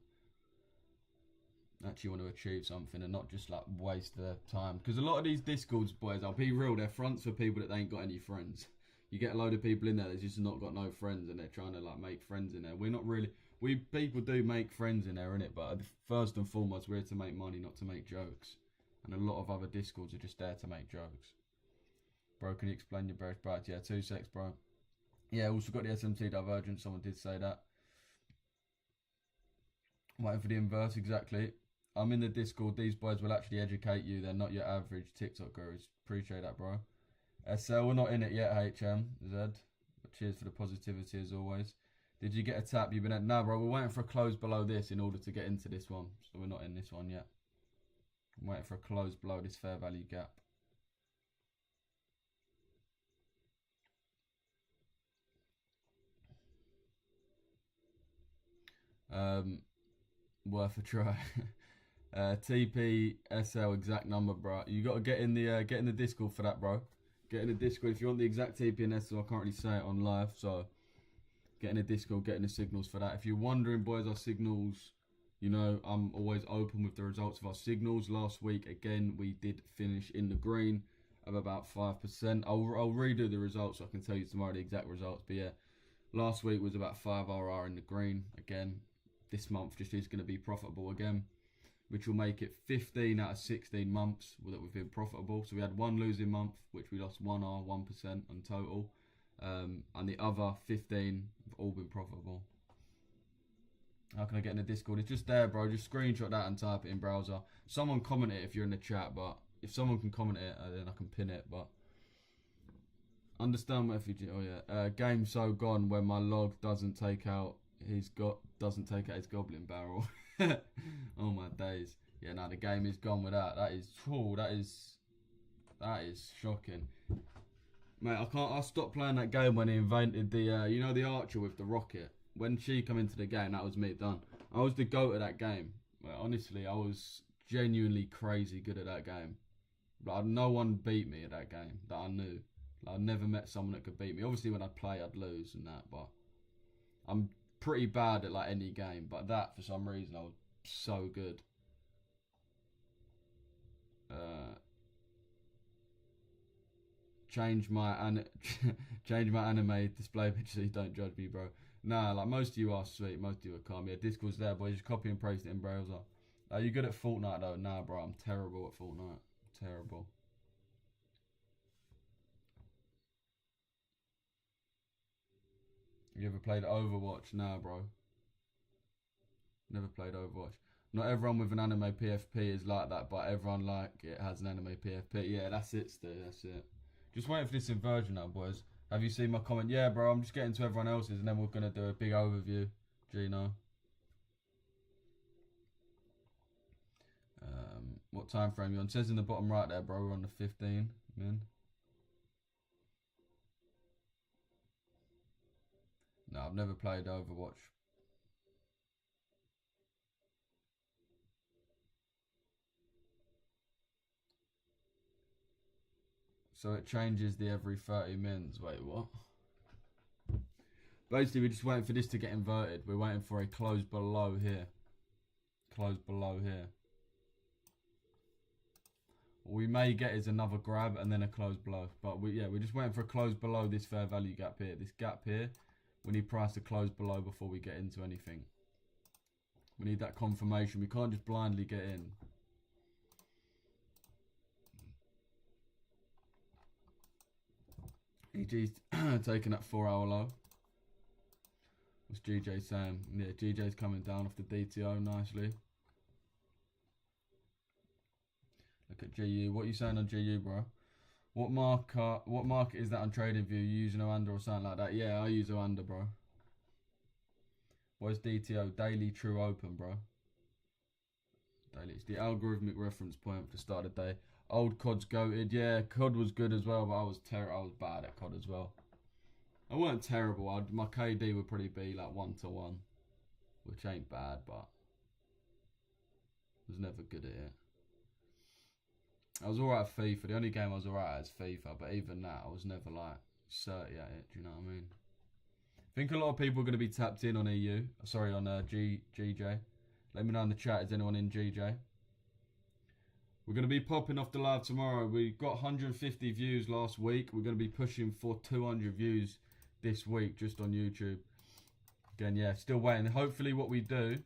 actually want to achieve something and not just like waste their time. Because a lot of these Discords, boys, I'll be real, they're fronts for people that ain't got any friends. You get a load of people in there that's just not got no friends and they're trying to like make friends in there. We're not really, people do make friends in there, innit? But first and foremost, we're here to make money, not to make jokes. And a lot of other Discords are just there to make jokes. Bro, can you explain your bearish bias? Yeah, 2 secs, bro. Yeah, also got the SMT divergence. Someone did say that. Waiting for the inverse, exactly. I'm in the Discord. These boys will actually educate you. They're not your average TikTok gurus. Appreciate that, bro. SL, we're not in it yet, HM, Z. But cheers for the positivity as always. Did you get a tap? You've been at... No, bro, we're waiting for a close below this in order to get into this one. So we're not in this one yet. I'm waiting for a close below this fair value gap. Worth a try. TP SL exact number, bro. You got to get in the Discord for that, bro. Get in the Discord if you want the exact TP and SL. I can't really say it on live, so get in the Discord, get in the signals for that. If you're wondering, boys, our signals, you know, I'm always open with the results of our signals. Last week, again, we did finish in the green of about 5%. I'll redo the results so I can tell you tomorrow the exact results. But yeah, last week was about 5 RR in the green again. This month just is going to be profitable again, which will make it 15 out of 16 months that we've been profitable. So we had one losing month, which we lost 1R, 1% on total. And the other 15 have all been profitable. How can I get in the Discord? It's just there, bro. Just screenshot that and type it in browser. Someone comment it if you're in the chat, but if someone can comment it, then I can pin it. But understand what FUG. Oh yeah, game so gone when my log doesn't take out his goblin barrel. Oh my days. Yeah, no, the game is gone with that. That is shocking. Mate, I stopped playing that game when he invented the you know, the archer with the rocket. When she come into the game, that was me done. I was the GOAT of that game. Like, honestly, I was genuinely crazy good at that game. Like, no one beat me at that game that I knew. Like, I've never met someone that could beat me. Obviously, when I'd play, I'd lose and that, but I'm pretty bad at like any game. But that, for some reason, I was so good. Change my anime display picture so you don't judge me, bro. Nah, like most of you are sweet, most of you are calm. Yeah, Discord's there, boy. Just copy and paste it in browser. Are you good at Fortnite though? Nah, bro, I'm terrible at Fortnite. Terrible. You ever played Overwatch? Nah, bro. Never played Overwatch. Not everyone with an anime PFP is like that, but everyone like it has an anime PFP. Yeah, that's it, Stu. That's it. Just waiting for this inversion now, boys. Have you seen my comment? Yeah, bro, I'm just getting to everyone else's and then we're going to do a big overview. Gino. What time frame you on? It says in the bottom right there, bro. We're on the 15. Man. No, I've never played Overwatch. So it changes the every 30 minutes. Wait, what? Basically, we're just waiting for this to get inverted. We're waiting for a close below here. Close below here. What we may get is another grab and then a close below. But we're just waiting for a close below this fair value gap here. This gap here, we need price to close below before we get into anything. We need that confirmation. We can't just blindly get in. EG's taking that 4-hour low. What's GJ saying? Yeah, GJ's coming down off the DTO nicely. Look at GU. What are you saying on GU, bro? What market is that on TradingView? You using Oanda or something like that? Yeah, I use Oanda, bro. What's DTO? Daily True Open, bro. Daily. It's the algorithmic reference point for the start of the day. Old COD's goated. Yeah, COD was good as well, but I was bad at COD as well. I weren't terrible. My KD would probably be like 1-to-1, which ain't bad, but I was never good at it. I was alright at FIFA. The only game I was alright at is FIFA, but even that, I was never like 30 at it. Do you know what I mean? I think a lot of people are going to be tapped in on EU. Sorry, on GJ. Let me know in the chat, is anyone in GJ? We're going to be popping off the live tomorrow. We got 150 views last week. We're going to be pushing for 200 views this week just on YouTube. Again, yeah, still waiting. Hopefully what we do,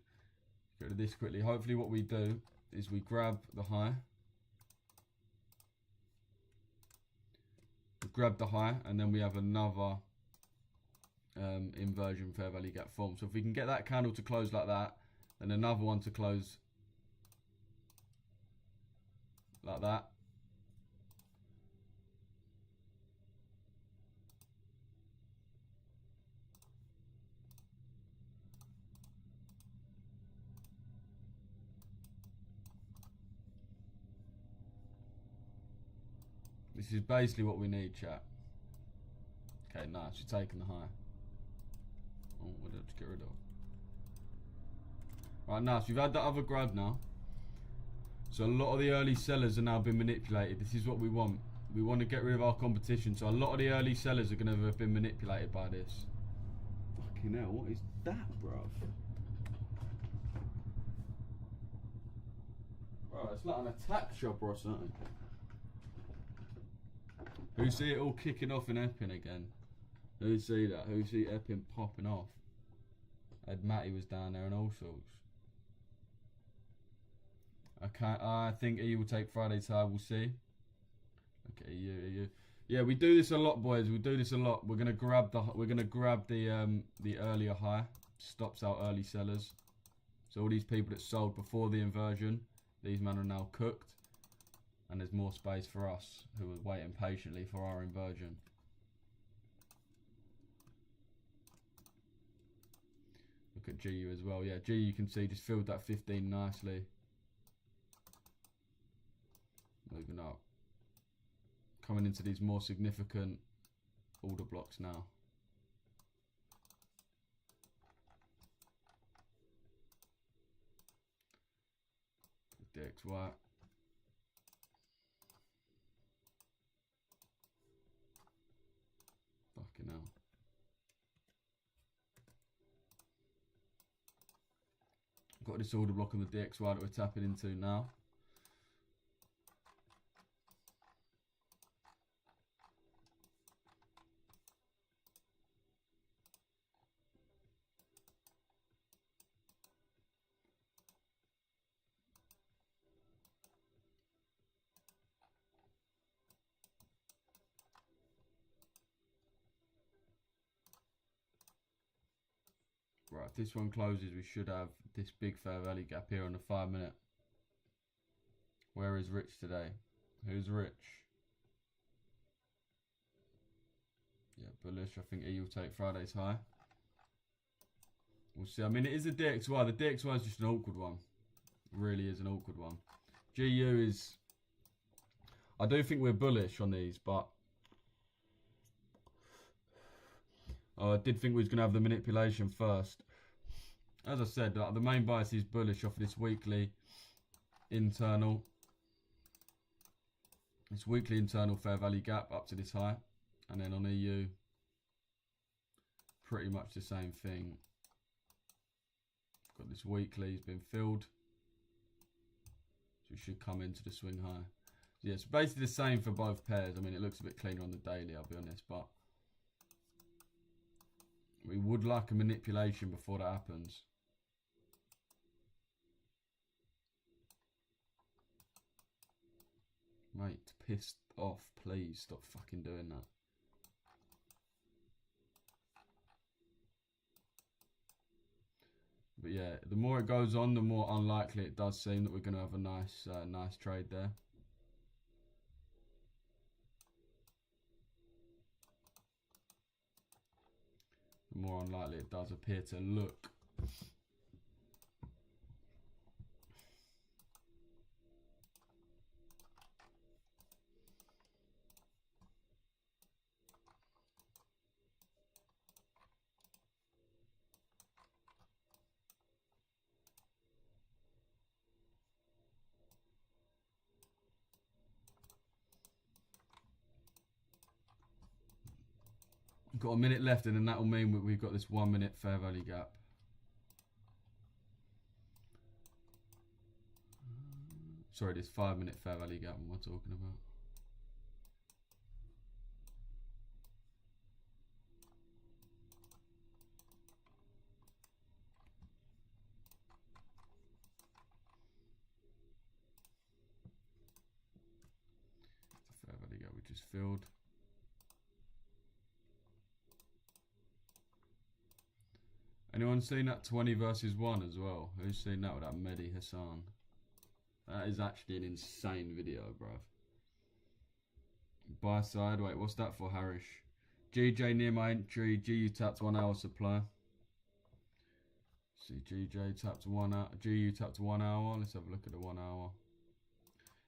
go to this quickly. Hopefully what we do is we grab the high. We grab the high and then we have another inversion fair value gap form. So if we can get that candle to close like that, then another one to close like that. This is basically what we need, chat. Okay, nice. You're taking the high. Oh, what did I get rid of? Right, nice. We've had that other grab now. So a lot of the early sellers are now being manipulated. This is what we want. We want to get rid of our competition. So a lot of the early sellers are going to have been manipulated by this. Fucking hell, what is that, bruv? Bro, it's like an attack shop or something. Who see it all kicking off in Epping again? Who see that? Who see Epping popping off? Ed Matty was down there and all sorts. I think EU will take Friday's high. We'll see. Okay, EU. Yeah, we do this a lot, boys. We do this a lot. We're gonna grab the earlier high. Stops out early sellers. So all these people that sold before the inversion, these men are now cooked, and there's more space for us who are waiting patiently for our inversion. Look at GU as well. Yeah, GU you can see just filled that 15 nicely. Moving up. Coming into these more significant order blocks now. DXY. Fucking hell. Got this order block on the DXY that we're tapping into now. Right, if this one closes, we should have this big fair value gap here on the 5 minute. Where is Rich today? Who's Rich? Yeah, bullish. I think E will take Friday's high. We'll see. I mean, it is a DXY. The DXY is just an awkward one. It really is an awkward one. GU is... I do think we're bullish on these, but... I did think we was going to have the manipulation first. As I said, the main bias is bullish off of this weekly internal. This weekly internal fair value gap up to this high. And then on EU, pretty much the same thing. Got this weekly, it's been filled. So we should come into the swing high. So yeah, it's basically the same for both pairs. I mean, it looks a bit cleaner on the daily, I'll be honest, but we would like a manipulation before that happens. Mate, pissed off. Please stop fucking doing that. But yeah, the more it goes on, the more unlikely it does seem that we're going to have a nice, nice trade there. The more unlikely it does appear to look. Got a minute left, and then that will mean we've got this 1 minute fair value gap. Sorry, this 5 minute fair value gap. What am I talking about? The fair value gap we just filled. Anyone seen that 20 versus 1 as well? Who's seen that with that Mehdi Hassan? That is actually an insane video, bruv. Buy side, wait, what's that for, Harish? GJ near my entry, GU tapped 1 hour supply. See, GJ tapped 1 hour, GU tapped 1 hour. Let's have a look at the 1 hour.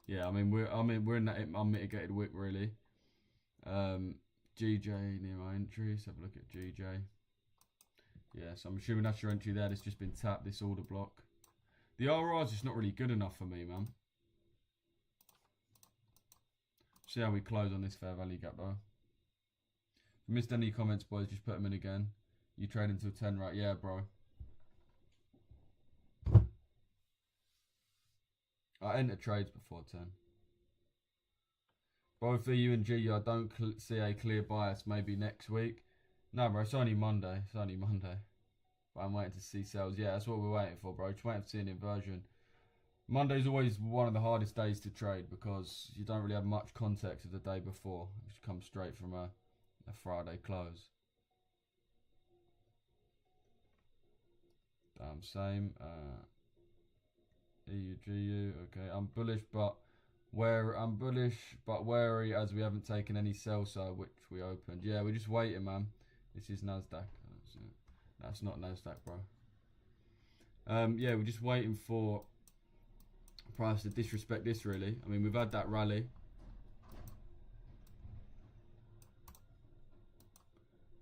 Yeah, I mean we're in that unmitigated wick really. GJ near my entry. Let's have a look at GJ. Yeah, so I'm assuming that's your entry there. It's just been tapped, this order block. The RR is just not really good enough for me, man. See how we close on this fair value gap, though. If you missed any comments, boys, just put them in again. You trade until 10, right? Yeah, bro. I enter trades before 10. Both EU and GU, I don't see a clear bias. Maybe next week. No, bro, it's only Monday. It's only Monday. But I'm waiting to see sales. Yeah, that's what we're waiting for, bro. Just waiting to see an inversion. Monday's always one of the hardest days to trade because you don't really have much context of the day before. It just comes straight from a Friday close. Damn, same. EU, GU. Okay, I'm bullish, but wary as we haven't taken any sell side, which we opened. Yeah, we're just waiting, man. This is Nasdaq. That's not Nasdaq, bro. Yeah, we're just waiting for price to disrespect this, really. I mean, we've had that rally.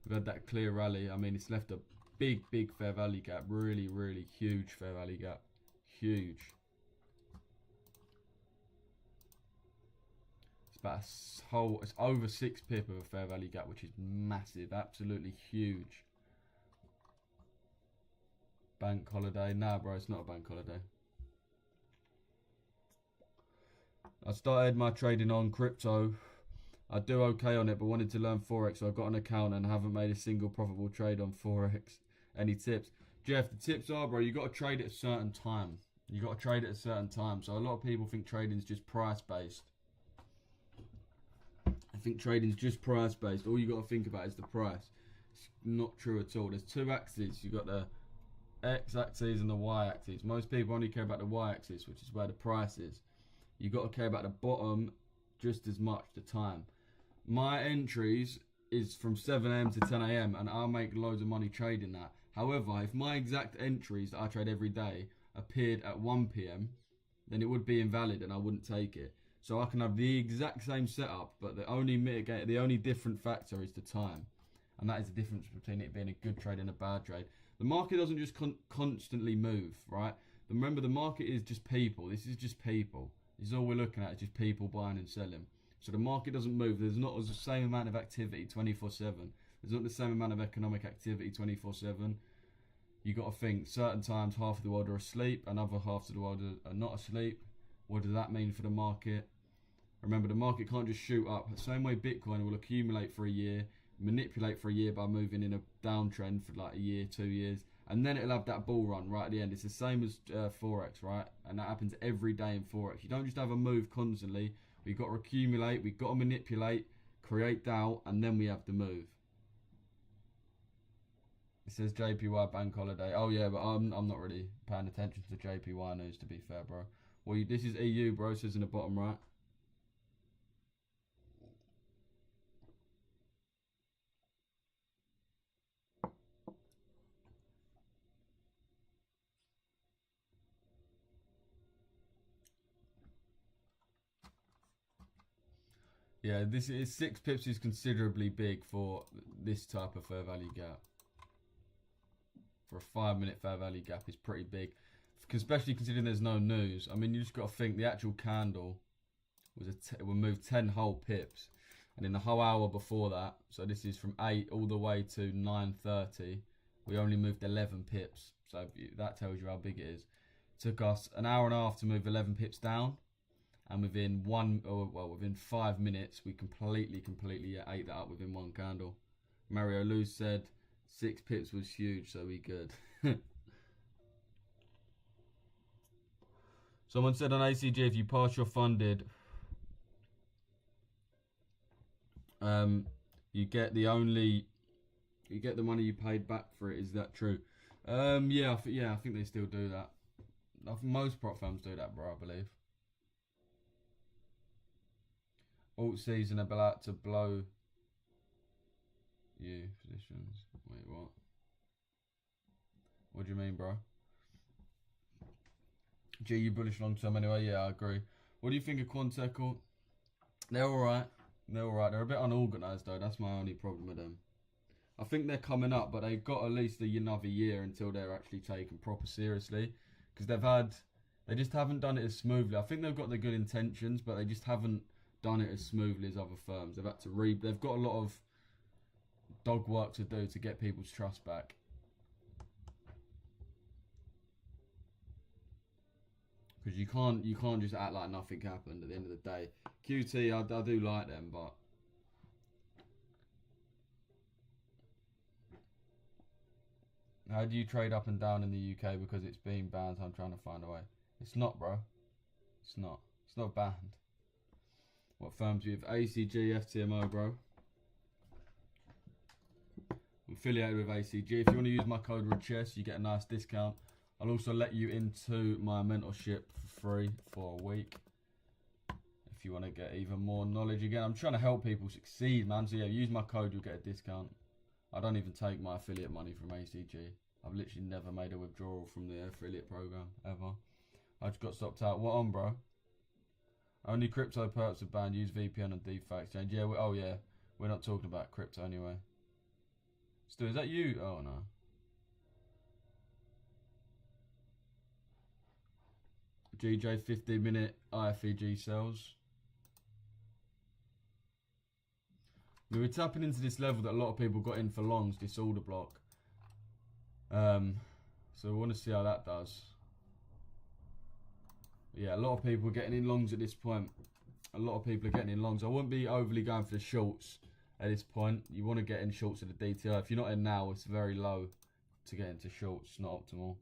We've had that clear rally. I mean, it's left a big fair value gap. Really, really huge fair value gap. Huge. It's about it's over 6 pip of a fair value gap, which is massive. Absolutely huge. Bank holiday. Nah, bro, it's not a bank holiday. I started my trading on crypto. I do okay on it, but wanted to learn Forex, so I got an account and haven't made a single profitable trade on Forex. Any tips? Jeff, the tips are, bro, you got to trade at a certain time. You got to trade at a certain time. So a lot of people think trading is just price based. I think trading is just price based. All you got to think about is the price. It's not true at all. There's 2 axes. You got the X axis and the Y axis. Most people only care about the Y axis, which is where the price is. You got to care about the bottom just as much, the time. My entries is from 7 AM to 10 AM and I'll make loads of money trading that. However, if my exact entries that I trade every day appeared at 1 PM, then it would be invalid and I wouldn't take it. So I can have the exact same setup, but the only different factor is the time. And that is the difference between it being a good trade and a bad trade. The market doesn't just constantly move, right? Remember, the market is just people. This is just people. This is all we're looking at, is just people buying and selling. So the market doesn't move. There's not the same amount of activity 24/7. There's not the same amount of economic activity 24/7. You got to think, certain times half of the world are asleep, and other half of the world are not asleep. What does that mean for the market? Remember, the market can't just shoot up. The same way Bitcoin will accumulate for a year, manipulate for a year by moving in a downtrend for like a year, 2 years, and then it'll have that bull run right at the end. It's the same as Forex, right? And that happens every day in Forex. You don't just have a move constantly. We've got to accumulate, we've got to manipulate, create doubt, and then we have the move. It says JPY bank holiday. Oh yeah, but I'm not really paying attention to the JPY news, to be fair, bro. Well, this is EU, bro. It says in the bottom right. Yeah, this is 6 pips is considerably big for this type of fair value gap. For a 5 minute fair value gap is pretty big, especially considering there's no news. I mean, you just got to think the actual candle will move 10 whole pips, and in the whole hour before that, so this is from 8 all the way to 9:30, we only moved 11 pips. So that tells you how big it is. It took us an hour and a half to move 11 pips down. and within within 5 minutes, we completely ate that up within one candle. Mario Luz said 6 pips was huge, so we good. Someone said on ACG, if you pass your funded, you get the money you paid back for it. Is that true? Yeah, I think they still do that. I think most prop firms do that, bro. I believe. Alt season about to blow you positions. Wait, what? What do you mean, bro? G, you bullish long term anyway? Yeah, I agree. What do you think of Quantecal? They're alright. They're a bit unorganised though. That's my only problem with them. I think they're coming up, but they've got at least another year until they're actually taken proper seriously. Because they just haven't done it as smoothly. I think they've got the good intentions, but they just haven't done it as smoothly as other firms. They've got a lot of dog work to do to get people's trust back. Because you can't just act like nothing happened at the end of the day. QT, I do like them, but how do you trade up and down in the UK because it's being banned? So I'm trying to find a way. It's not, bro. It's not. It's not banned. What firms do you have? ACG, FTMO, bro. I'm affiliated with ACG. If you want to use my code RICHES, you get a nice discount. I'll also let you into my mentorship for free for a week. If you want to get even more knowledge. Again, I'm trying to help people succeed, man. So yeah, use my code, you'll get a discount. I don't even take my affiliate money from ACG. I've literally never made a withdrawal from the affiliate program, ever. I just got stopped out. What on, bro? Only crypto perps are banned. Use VPN and DeFi exchange. Yeah, we're not talking about crypto anyway. Stu, is that you? Oh, no. GJ 15-minute IFEG sells. We're tapping into this level that a lot of people got in for longs, this order block. So we want to see how that does. Yeah, a lot of people are getting in longs at this point. A lot of people are getting in longs. I wouldn't be overly going for the shorts at this point. You want to get in shorts at the DTI. If you're not in now, it's very low to get into shorts. It's not optimal.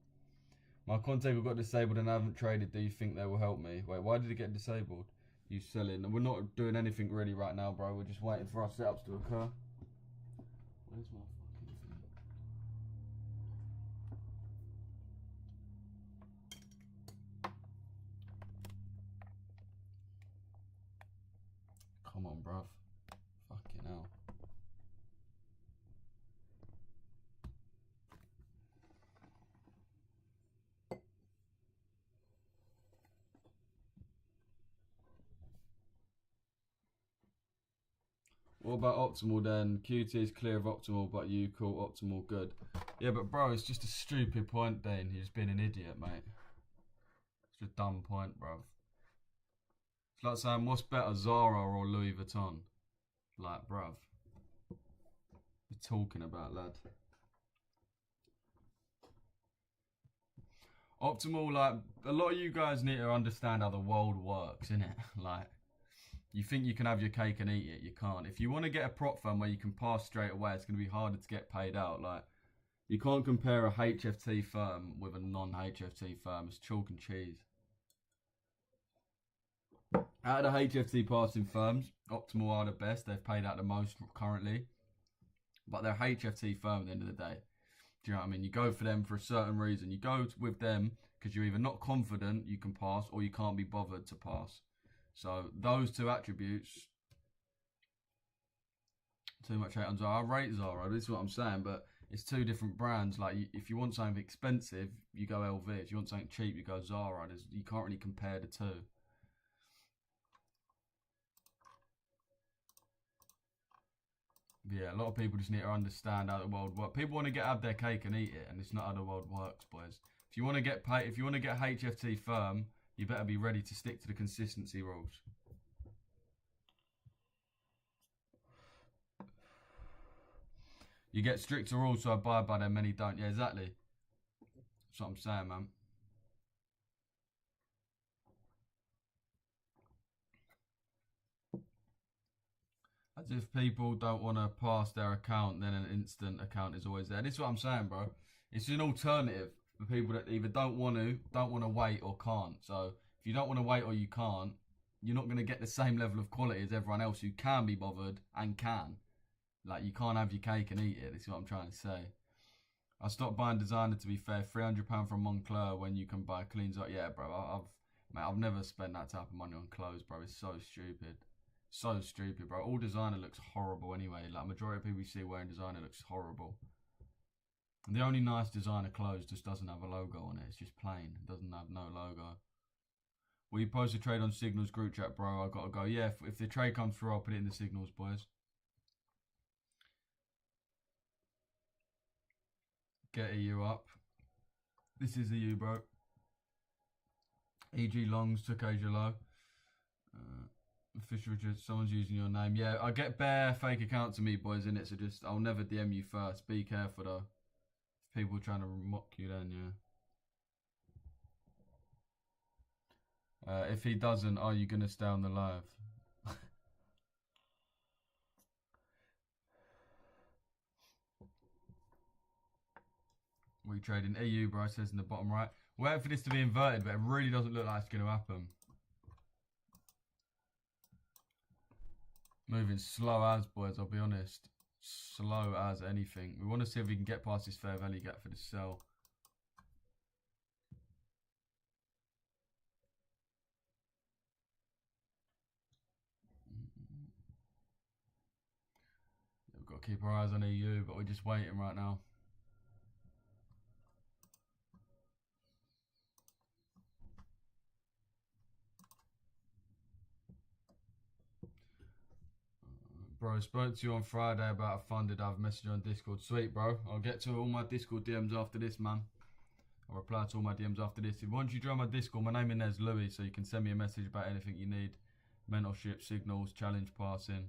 My Quantecal got disabled and I haven't traded. Do you think they will help me? Wait, why did it get disabled? You selling? And we're not doing anything really right now, bro. We're just waiting for our setups to occur. Where's my fucking thing? Come on, bruv. Fucking hell. What about Optimal then? QT is clear of Optimal, but you call Optimal good. Yeah, but bro, it's just a stupid point, Dane. You're just being an idiot, mate. It's a dumb point, bro. It's like saying, what's better, Zara or Louis Vuitton? Like, bruv. You're talking about, lad. Optimal, like, a lot of you guys need to understand how the world works, innit? Like, you think you can have your cake and eat it, you can't. If you want to get a prop firm where you can pass straight away, it's going to be harder to get paid out. Like, you can't compare a HFT firm with a non-HFT firm. It's chalk and cheese. Out of the HFT passing firms, Optimal are the best. They've paid out the most currently. But they're a HFT firm at the end of the day. Do you know what I mean? You go for them for a certain reason. You go with them because you're either not confident you can pass or you can't be bothered to pass. So those two attributes, too much hate on Zara. I rate Zara, this is what I'm saying, but it's two different brands. Like, if you want something expensive, you go LV. If you want something cheap, you go Zara. You can't really compare the two. But yeah, a lot of people just need to understand how the world works. People want to have their cake and eat it, and it's not how the world works, boys. If you want to get paid, if you want to get HFT firm, you better be ready to stick to the consistency rules. You get stricter rules, so abide by them, many don't. Yeah, exactly. That's what I'm saying, man. As if people don't want to pass their account, then an instant account is always there. This is what I'm saying, bro. It's an alternative for people that either don't want to wait, or can't. So if you don't want to wait or you can't, you're not going to get the same level of quality as everyone else who can be bothered and can. Like, you can't have your cake and eat it. This is what I'm trying to say. I stopped buying designer, to be fair. £300 from Moncler when you can buy cleans up. Yeah, bro. I've never spent that type of money on clothes, bro. It's so stupid. So stupid, bro. All designer looks horrible anyway. Like, majority of people you see wearing designer looks horrible. And the only nice designer clothes just doesn't have a logo on it. It's just plain. It doesn't have no logo. Will you post a trade on Signals group chat, bro? I gotta go. Yeah, if the trade comes through, I'll put it in the Signals, boys. Get EU up. This is EU, bro. EG Longs took Asia low. Official, just someone's using your name. Yeah, I get bare fake accounts of me, boys, in it. So just, I'll never DM you first. Be careful though. If people are trying to mock you, then yeah. If he doesn't, are you gonna stay on the live? We trading EU, bro. Says in the bottom right. Waiting for this to be inverted, but it really doesn't look like it's gonna happen. Moving slow as, boys, I'll be honest. Slow as anything. We want to see if we can get past this fair value gap for the sell. We've got to keep our eyes on EU, but we're just waiting right now. Bro, spoke to you on Friday about a funded. I've messaged you on Discord. Sweet, bro. I'll get to all my Discord DMs after this, man. I'll reply to all my DMs after this. If once you join my Discord, my name in there's Louis, so you can send me a message about anything you need. Mentorship, signals, challenge passing,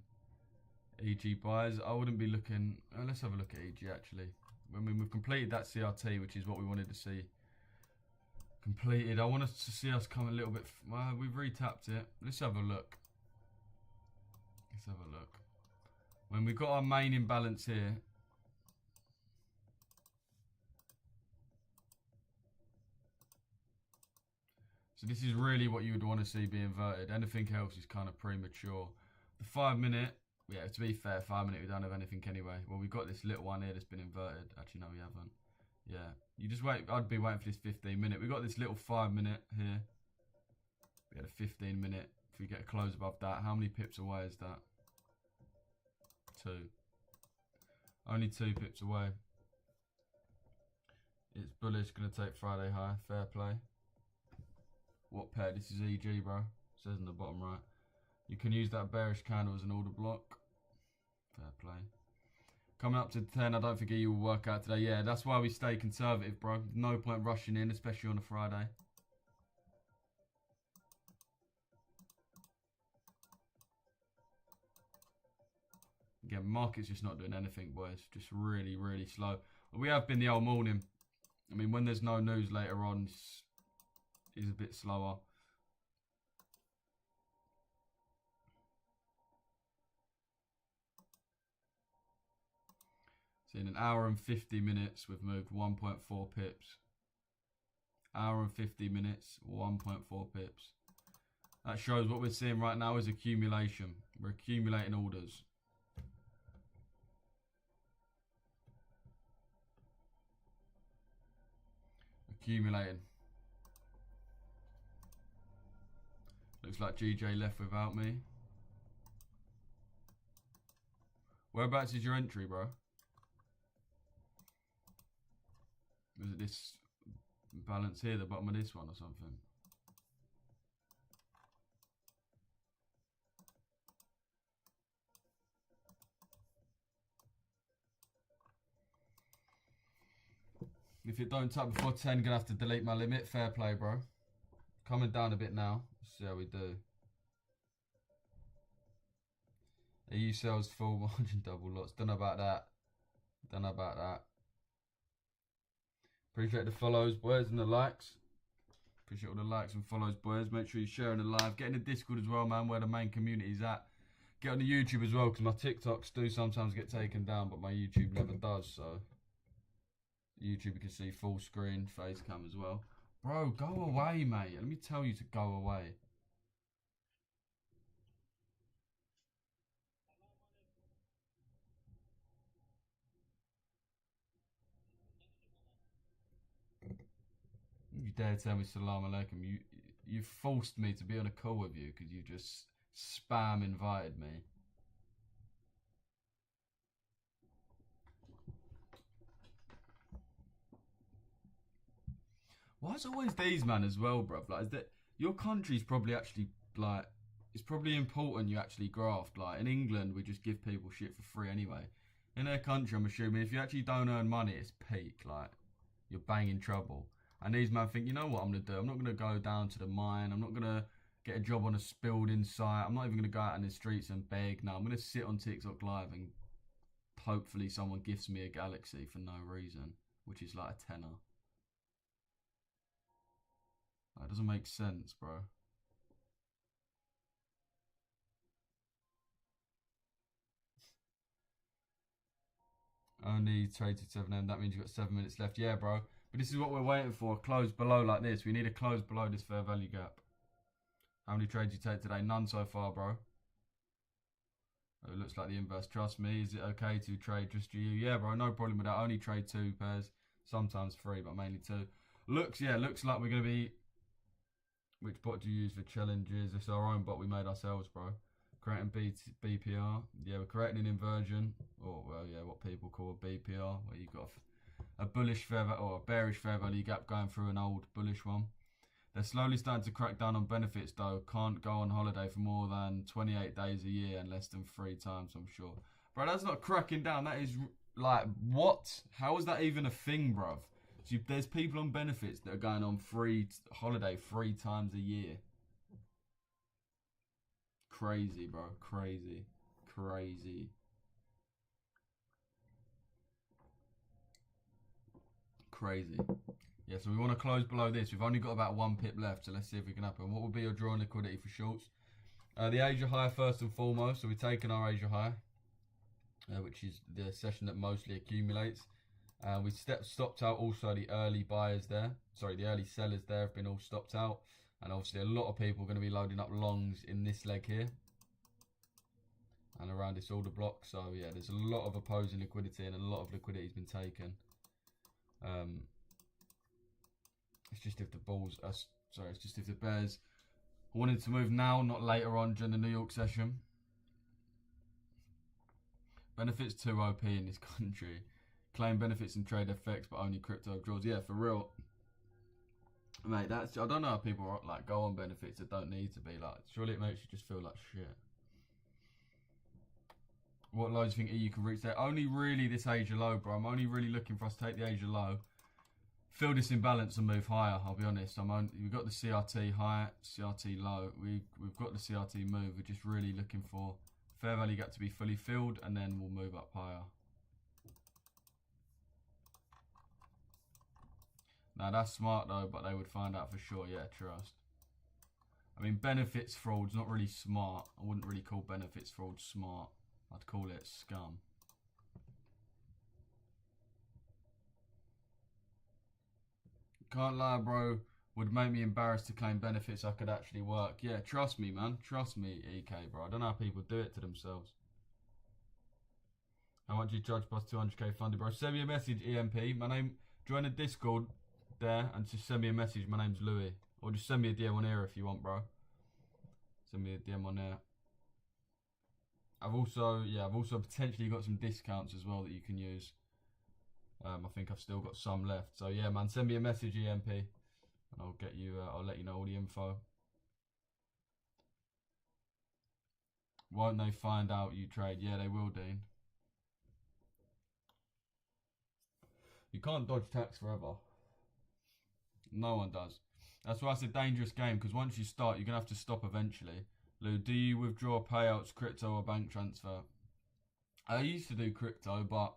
EG buys. I wouldn't be looking. Let's have a look at EG actually. I mean, we've completed that CRT, which is what we wanted to see completed. I want us to see us come a little bit. Well, we've retapped it. Let's have a look. Let's have a look. When we've got our main imbalance here, so this is really what you would want to see be inverted. Anything else is kind of premature. The 5 minute, yeah, to be fair, 5 minute we don't have anything anyway. Well, we've got this little one here that's been inverted. Actually, no, we haven't. Yeah, you just wait. I'd be waiting for this 15 minute. We've got this little 5 minute here. We had a 15 minute. If we get a close above that, how many pips away is that? 2. Only 2 pips away. It's bullish, gonna take Friday high. Fair play. What pair? This is EG, bro. Says in the bottom right. You can use that bearish candle as an order block. Fair play. Coming up to 10, I don't think EU will work out today. Yeah, that's why we stay conservative, bro. No point rushing in, especially on a Friday. Again, market's just not doing anything, boys. Just really, really slow. We have been the whole morning. I mean, when there's no news later on, it's a bit slower. So in an hour and 50 minutes, we've moved 1.4 pips. Hour and 50 minutes, 1.4 pips. That shows what we're seeing right now is accumulation. We're accumulating orders. Accumulating. Looks like GJ left without me. Whereabouts is your entry, bro? Was it this balance here, the bottom of this one or something? If it don't tap before 10, gonna have to delete my limit. Fair play, bro. Coming down a bit now. Let's see how we do. EU sells full margin double lots. Don't know about that. Don't know about that. Appreciate the follows, boys, and the likes. Appreciate all the likes and follows, boys. Make sure you're sharing the live. Get in the Discord as well, man, where the main community is at. get on the YouTube as well, because my TikToks do sometimes get taken down, but my YouTube never does. So YouTube, you can see full screen face cam as well. Bro, go away, mate. Let me tell you to go away. You dare tell me salam alaikum? You forced me to be on a call with you because you just spam invited me. Why is it always these, man, as well, bruv? Like, is that your country's probably actually like it's probably important you actually graft. Like in England, we just give people shit for free anyway. In their country, I'm assuming if you actually don't earn money, it's peak. Like you're banging trouble. And these men think, you know what I'm gonna do? I'm not gonna go down to the mine. I'm not gonna get a job on a building site. I'm not even gonna go out in the streets and beg. No, I'm gonna sit on TikTok live and hopefully someone gifts me a galaxy for no reason, which is like a tenner. That doesn't make sense, bro. Only traded 7M. That means you've got 7 minutes left. Yeah, bro. But this is what we're waiting for. Close below like this. We need a close below this fair value gap. How many trades you take today? None so far, bro. Oh, it looks like the inverse. Trust me. Is it okay to trade just you? Yeah, bro. No problem with that. I only trade 2 pairs. Sometimes 3, but mainly 2. Looks like we're going to be... Which bot do you use for challenges? It's our own bot we made ourselves, bro. Creating BPR. Yeah, we're creating an inversion. Or, well, yeah, what people call a BPR. Where you've got a bullish fair value, or a bearish fair value gap going through an old bullish one. They're slowly starting to crack down on benefits, though. Can't go on holiday for more than 28 days a year and less than 3 times, I'm sure. Bro, that's not cracking down. That is, like, what? How is that even a thing, bruv? So there's people on benefits that are going on holiday 3 times a year. Crazy, bro. Crazy. Crazy. Crazy. Yeah, so we want to close below this. We've only got about 1 pip left, so let's see if we can happen. What would be your draw on liquidity for shorts? The Asia high first and foremost. So we're taking our Asia high, which is the session that mostly accumulates. We stopped out also the early buyers there. Sorry, the early sellers there have been all stopped out. And obviously a lot of people are going to be loading up longs in this leg here. And around this order block. So yeah, there's a lot of opposing liquidity and a lot of liquidity has been taken. It's just if the it's just if the bears wanted to move now, not later on during the New York session. Benefits too OP in this country. Claim benefits and trade FX, but only crypto draws. Yeah, for real, mate. I don't know how people like go on benefits that don't need to be. Like, surely it makes you just feel like shit. What low do you think EU can reach there? Only really this Asia low, bro. I'm only really looking for us to take the Asia low, fill this imbalance and move higher. I'll be honest. We've got the CRT high, CRT low. We've got the CRT move. We're just really looking for fair value gap to be fully filled, and then we'll move up higher. Now that's smart though, but they would find out for sure. Yeah, trust. I mean, benefits fraud's not really smart. I wouldn't really call benefits fraud smart. I'd call it scum. Can't lie, bro. Would make me embarrassed to claim benefits I could actually work. Yeah, trust me, man. Trust me, EK, bro. I don't know how people do it to themselves. How much you charge plus 200k funded, bro? Send me a message, EMP. My name. Join the Discord there and just send me a message. My name's Louis. Or just send me a DM on air if you want, bro. Send me a DM on air. I've also potentially got some discounts as well that you can use. I think I've still got some left. So yeah, man, send me a message, EMP, and I'll get you. I'll let you know all the info. Won't they find out you trade? Yeah, they will, Dean. You can't dodge tax forever. No one does. That's why it's a dangerous game, because once you start, you're gonna have to stop eventually. Lou, do you withdraw payouts, crypto or bank transfer? I used to do crypto, but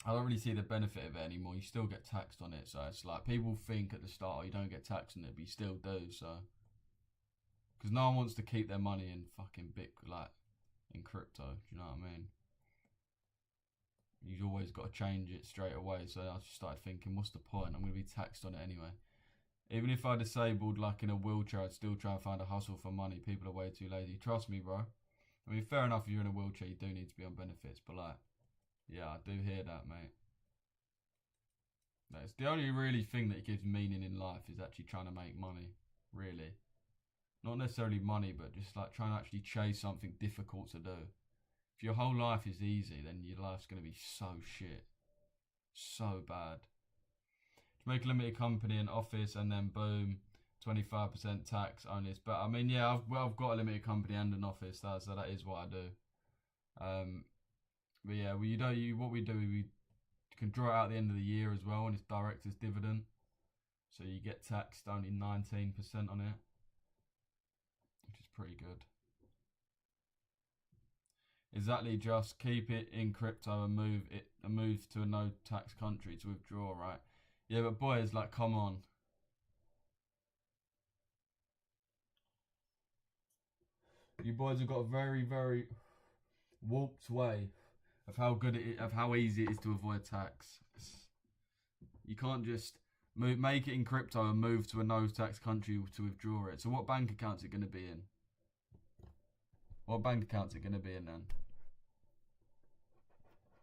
I don't really see the benefit of it anymore. You still get taxed on it, so it's like people think at the start, oh, you don't get taxed on it, but you still do. So Because no one wants to keep their money in fucking in crypto. Do you know what I mean? You've always got to change it straight away. So I just started thinking, what's the point? I'm going to be taxed on it anyway. Even if I disabled in a wheelchair, I'd still try and find a hustle for money. People are way too lazy. Trust me, bro. I mean, fair enough, if you're in a wheelchair, you do need to be on benefits. But yeah, I do hear that, mate. That's the only really thing that gives meaning in life is actually trying to make money. Really. Not necessarily money, but just trying to actually chase something difficult to do. If your whole life is easy, then your life's going to be so shit. So bad. To make a limited company, an office, and then boom, 25% tax only. But I mean, yeah, I've got a limited company and an office, so that is what I do. But yeah, what we do, we can draw it out at the end of the year as well, and it's director's dividend. So you get taxed only 19% on it, which is pretty good. Exactly, just keep it in crypto and move to a no tax country to withdraw, right? Yeah, but boys, come on. You boys have got a very, very warped way of how good it is, of how easy it is to avoid tax. You can't just make it in crypto and move to a no tax country to withdraw it. So what bank account's it going to be in? What bank account's it going to be in then?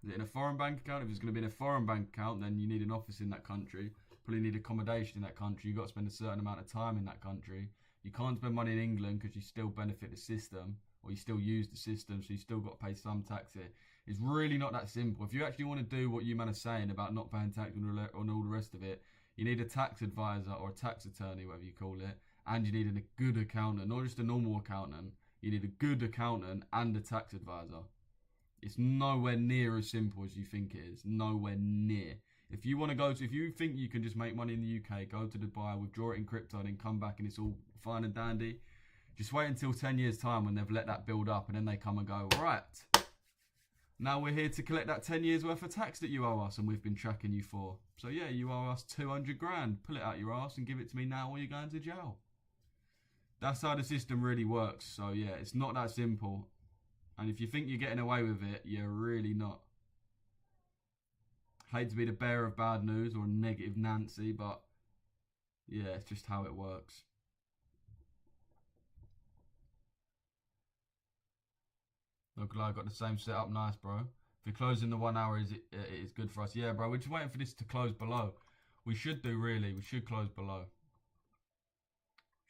Is it in a foreign bank account? If it's going to be in a foreign bank account, then you need an office in that country. Probably need accommodation in that country. You've got to spend a certain amount of time in that country. You can't spend money in England because you still benefit the system, or you still use the system, so you still got to pay some tax here. It's really not that simple. If you actually want to do what you man are saying about not paying tax on all the rest of it, you need a tax advisor or a tax attorney, whatever you call it, and you need a good accountant, not just a normal accountant. You need a good accountant and a tax advisor. It's nowhere near as simple as you think it is. Nowhere near. If you want to if you think you can just make money in the UK, go to Dubai, withdraw it in crypto, and then come back and it's all fine and dandy, just wait until 10 years' time when they've let that build up, and then they come and go, right, now we're here to collect that 10 years worth of tax that you owe us and we've been tracking you for. So yeah, you owe us 200 grand. Pull it out your ass and give it to me now or you're going to jail. That's how the system really works. So yeah, it's not that simple. And if you think you're getting away with it, you're really not. Hate to be the bearer of bad news or a negative Nancy, but yeah, it's just how it works. Look like I got the same setup. Nice, bro. If you're closing the 1 hour, it is good for us. Yeah, bro, we're just waiting for this to close below. We should do, really. We should close below.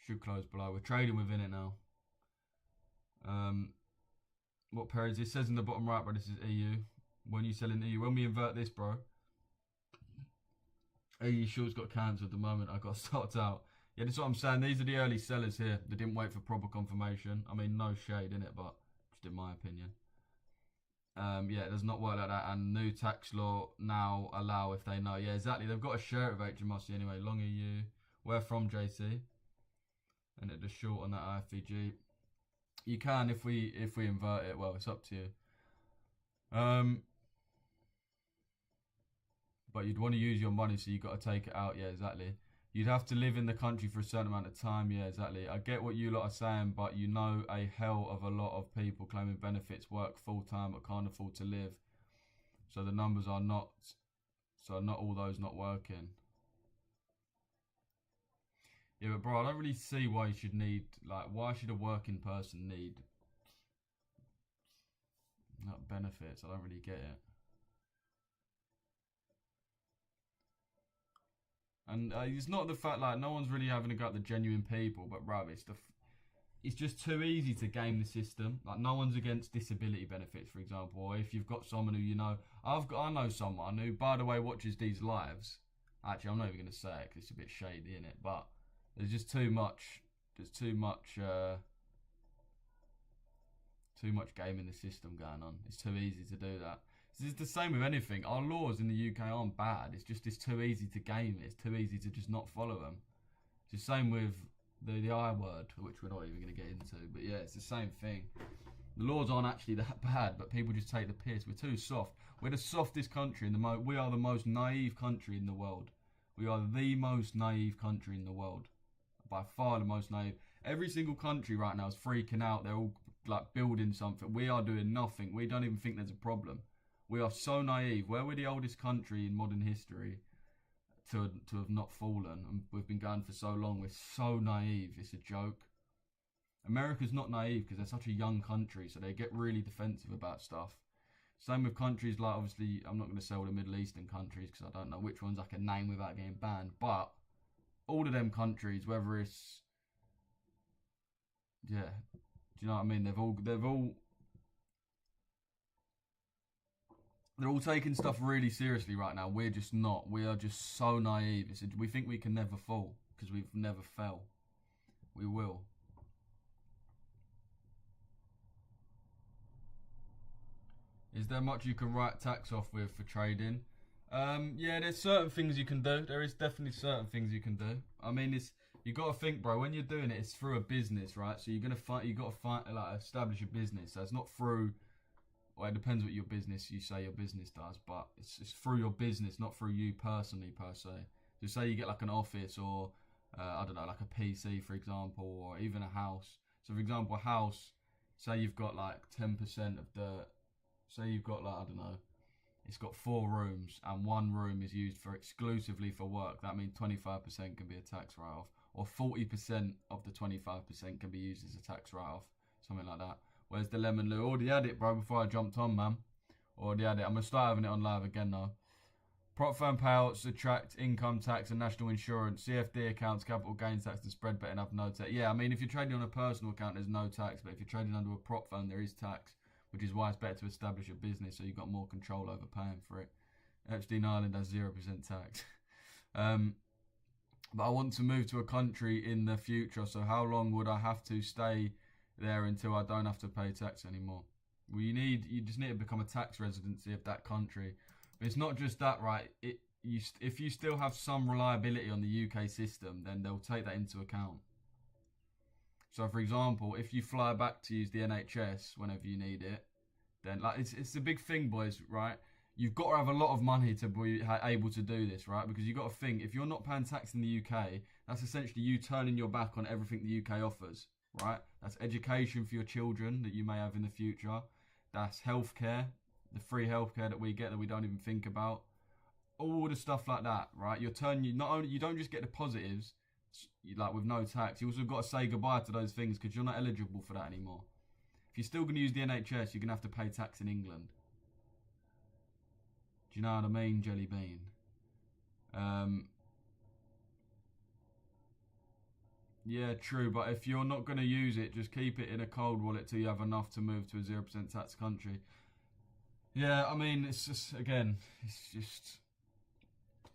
Should close below. We're trading within it now. What pair is this? It says in the bottom right, bro, this is EU. When you selling EU? When we invert this, bro. EU short's got cancelled at the moment. I got stopped out. Yeah, that's what I'm saying. These are the early sellers here. They didn't wait for proper confirmation. I mean, no shade in it, but just in my opinion. Yeah, it does not work like that. And new tax law now allow if they know. Yeah, exactly. They've got to share it with HMRC anyway. Long EU. Where from, JC? And it just short on that IFVG. You can if we invert it. Well, it's up to you. But you'd want to use your money, so you've got to take it out. Yeah, exactly. You'd have to live in the country for a certain amount of time. Yeah, exactly. I get what you lot are saying, but you know a hell of a lot of people claiming benefits work full time but can't afford to live. So the numbers are not. So not all those not working. Yeah, but bro, I don't really see why you should need, why should a working person need benefits? I don't really get it. And it's not the fact, no one's really having a go at the genuine people, but bro, it's just too easy to game the system. No one's against disability benefits, for example, or if you've got someone who, I know someone who, by the way, watches these lives. Actually, I'm not even going to say it because it's a bit shady, in it, but there's just too much game in the system going on. It's too easy to do that. It's the same with anything. Our laws in the UK aren't bad. It's too easy to game it. It's too easy to just not follow them. It's the same with the I word, which we're not even going to get into. But yeah, it's the same thing. The laws aren't actually that bad, but people just take the piss. We're too soft. We're the softest country we are the most naive country in the world. We are the most naive country in the world. By far the most naive. Every single country right now is freaking out. They're all like building something. We are doing nothing. We don't even think there's a problem. We are so naive. Where we're the oldest country in modern history to have not fallen, and we've been going for so long. We're so naive. It's a joke. America's not naive because they're such a young country, so they get really defensive about stuff. Same with countries like, obviously, I'm not going to say all the Middle Eastern countries because I don't know which ones I can name without getting banned, but all of them countries, whether it's, yeah, do you know what I mean? They're all taking stuff really seriously right now. We're just not. We are just so naive. We think we can never fall because we've never fell. We will. Is there much you can write tax off with for trading? Yeah, there's certain things you can do. There is definitely certain things you can do. I mean, you got to think, bro. When you're doing it, it's through a business, right? So you're gonna find you got to find like establish a business. So it's not through. Well, it depends what your business you say your business does, but it's through your business, not through you personally per se. So say you get like an office or I don't know, like a PC for example, or even a house. So for example, a house. Say you've got like 10% of the. Say you've got like I don't know. It's got 4 rooms and 1 room is used for exclusively for work. That means 25% can be a tax write-off, or 40% of the 25% can be used as a tax write-off, something like that. Where's the lemon loo? Already had it, bro, before I jumped on, man. Already had it. I'm going to start having it on live again, though. Prop firm payouts attract income tax and national insurance. CFD accounts, capital gains tax and spread betting have no tax. Yeah, I mean, if you're trading on a personal account, there's no tax. But if you're trading under a prop firm, there is tax, which is why it's better to establish a business so you've got more control over paying for it. Epstein Island has 0% tax. But I want to move to a country in the future, so how long would I have to stay there until I don't have to pay tax anymore? Well, you just need to become a tax residency of that country. But it's not just that, right? If you still have some reliability on the UK system, then they'll take that into account. So, for example, if you fly back to use the NHS whenever you need it, then like it's a big thing, boys, right? You've got to have a lot of money to be able to do this, right? Because you've got to think, if you're not paying tax in the UK, that's essentially you turning your back on everything the UK offers, right? That's education for your children that you may have in the future. That's healthcare, the free healthcare that we get that we don't even think about. All the stuff like that, right? You don't just get the positives, like with no tax. You also got to say goodbye to those things because you're not eligible for that anymore. If you're still going to use the NHS, you're going to have to pay tax in England. Do you know what I mean, Jelly Bean? Yeah, true, but if you're not going to use it, just keep it in a cold wallet till you have enough to move to a 0% tax country. Yeah, I mean, it's just, again, it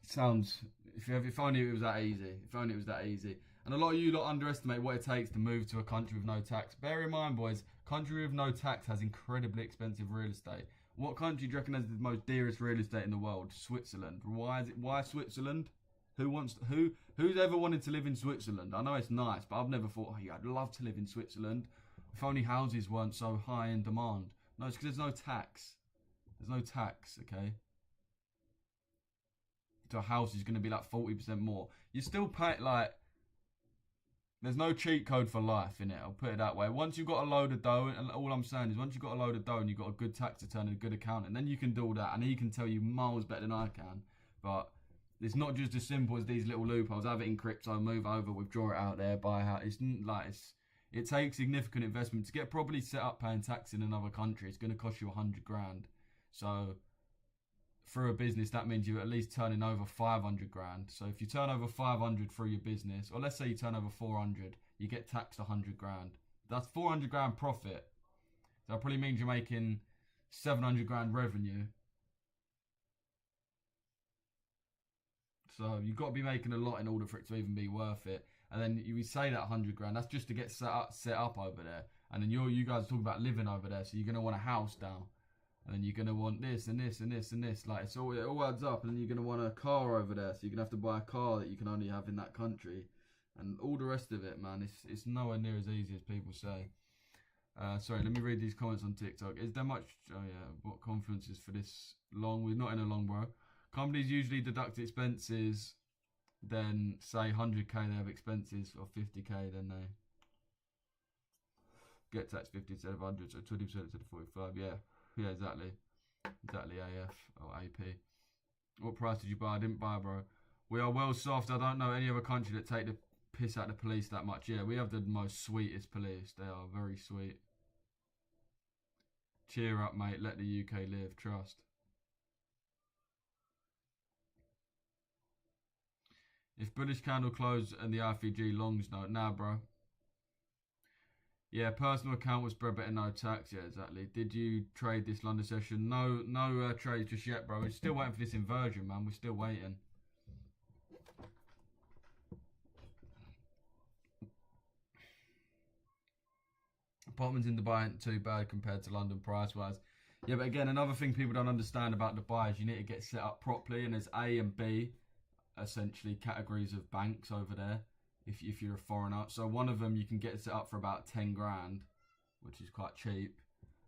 sounds, if only it was that easy. If only it was that easy. And a lot of you lot underestimate what it takes to move to a country with no tax. Bear in mind, boys, country with no tax has incredibly expensive real estate. What country do you reckon has the most dearest real estate in the world? Switzerland. Why Switzerland? Who's ever wanted to live in Switzerland? I know it's nice, but I've never thought, oh yeah, I'd love to live in Switzerland. If only houses weren't so high in demand. No, it's because there's no tax. There's no tax, okay? So a house is going to be like 40% more. You still pay, like, there's no cheat code for life in it, I'll put it that way. Once you've got a load of dough, and all I'm saying is once you've got a load of dough and you've got a good tax return and a good accountant, then you can do all that, and he can tell you miles better than I can. But it's not just as simple as these little loopholes. Have it in crypto, move over, withdraw it out there, buy a house. It takes significant investment to get properly set up paying tax in another country. It's going to cost you 100 grand. So through a business, that means you're at least turning over 500 grand. So if you turn over 500 through your business, or let's say you turn over 400, you get taxed 100 grand. That's 400 grand profit. So that probably means you're making 700 grand revenue. So you've got to be making a lot in order for it to even be worth it. And then you say that 100 grand, that's just to get set up over there. And then you guys are talking about living over there, so you're going to want a house down. And then you're going to want this and this and this and this. Like, it all adds up. And then you're going to want a car over there. So you're going to have to buy a car that you can only have in that country. And all the rest of it, man, it's nowhere near as easy as people say. Sorry, let me read these comments on TikTok. Is there much... Oh, yeah. What conference is for this long? We're not in a long, bro. Companies usually deduct expenses, then say 100k they have expenses, or 50k then they... get taxed 50 instead of 100, so 20% instead of 45. Yeah, exactly AF or AP. What price did you buy? I didn't buy, bro. We are well soft. I don't know any other country that take the piss out of the police that much. Yeah, we have the most sweetest police. They are very sweet. Cheer up, mate. Let the UK live. Trust. If British Candle closed and the IFG longs, no. Nah, bro. Yeah, personal account was spread better, no tax. Yeah, exactly. Did you trade this London session? No trades just yet, bro. We're still waiting for this inversion, man. We're still waiting. Apartments in Dubai ain't too bad compared to London price-wise. Yeah, but again, another thing people don't understand about Dubai is you need to get set up properly, and there's A and B, essentially, categories of banks over there if you're a foreigner. So one of them you can get set up for about 10 grand, which is quite cheap.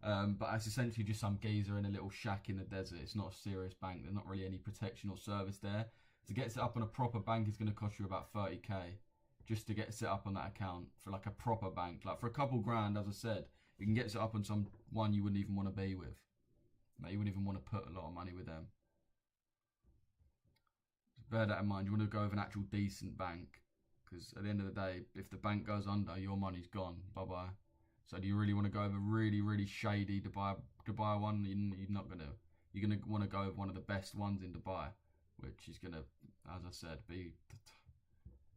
But it's essentially just some geezer in a little shack in the desert. It's not a serious bank. There's not really any protection or service there. To get set up on a proper bank is going to cost you about 30k. Just to get set up on that account for like a proper bank. Like for a couple grand, as I said, you can get set up on some one you wouldn't even want to be with. Like you wouldn't even want to put a lot of money with them. Just bear that in mind. You want to go with an actual decent bank. Because at the end of the day, if the bank goes under, your money's gone. Bye-bye. So do you really want to go with a really, really shady Dubai one? You're not going to. You're going to want to go with one of the best ones in Dubai. Which is going to, as I said, be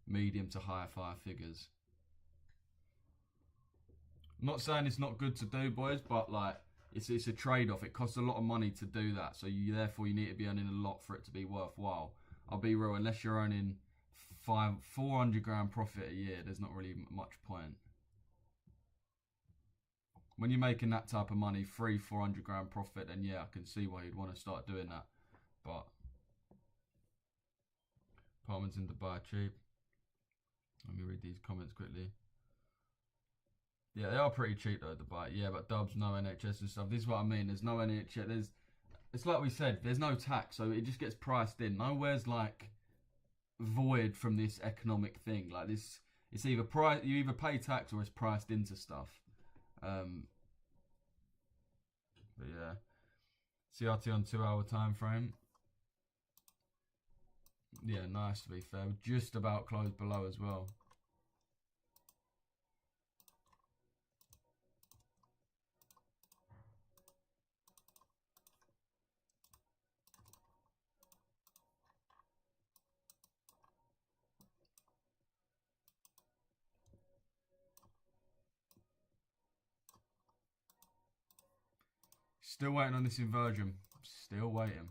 medium to higher 5 figures. I'm not saying it's not good to do, boys, but like it's a trade-off. It costs a lot of money to do that, so therefore you need to be earning a lot for it to be worthwhile. I'll be real, unless you're earning 400 grand profit a year, there's not really much point. When you're making that type of money, 400 grand profit, then yeah, I can see why you'd want to start doing that. But apartments in Dubai cheap. Let me read these comments quickly. Yeah, they are pretty cheap though, Dubai. Yeah, but Dubs, no NHS and stuff. This is what I mean. There's no NHS. It's like we said, there's no tax, so it just gets priced in. Nowhere's like void from this economic thing. Like this, it's either you either pay tax or it's priced into stuff. But yeah, CRT on 2 hour time frame. Yeah, nice to be fair. Just about closed below as well. Still waiting on this inversion. Still waiting.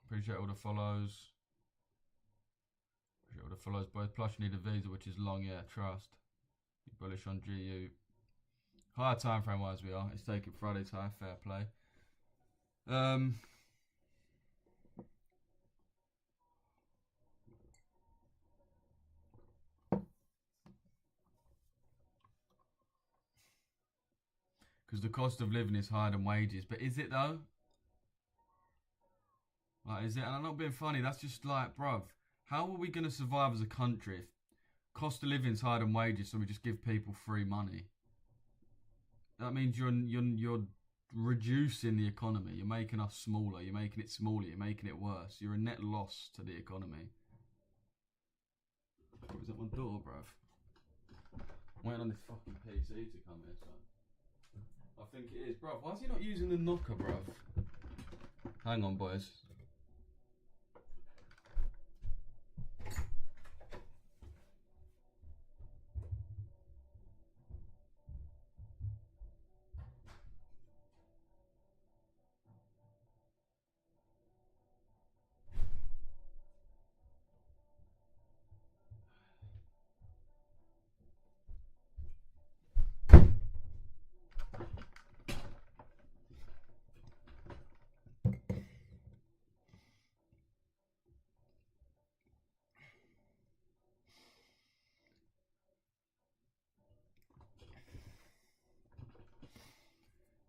Appreciate all the follows. Appreciate all the follows, boys. Plus you need a visa, which is long, yeah, trust. You're bullish on GU. Higher time frame wise we are. It's taking Friday's high, fair play. Because the cost of living is higher than wages. But is it though? Like, is it? And I'm not being funny. That's just like, bruv, how are we going to survive as a country if cost of living is higher than wages, so we just give people free money? That means you're reducing the economy. You're making us smaller. You're making it smaller. You're making it worse. You're a net loss to the economy. Or is that my door, bruv? I'm waiting on this fucking PC to come here, son. I think it is, bruv. Why is he not using the knocker, bruv? Hang on, boys.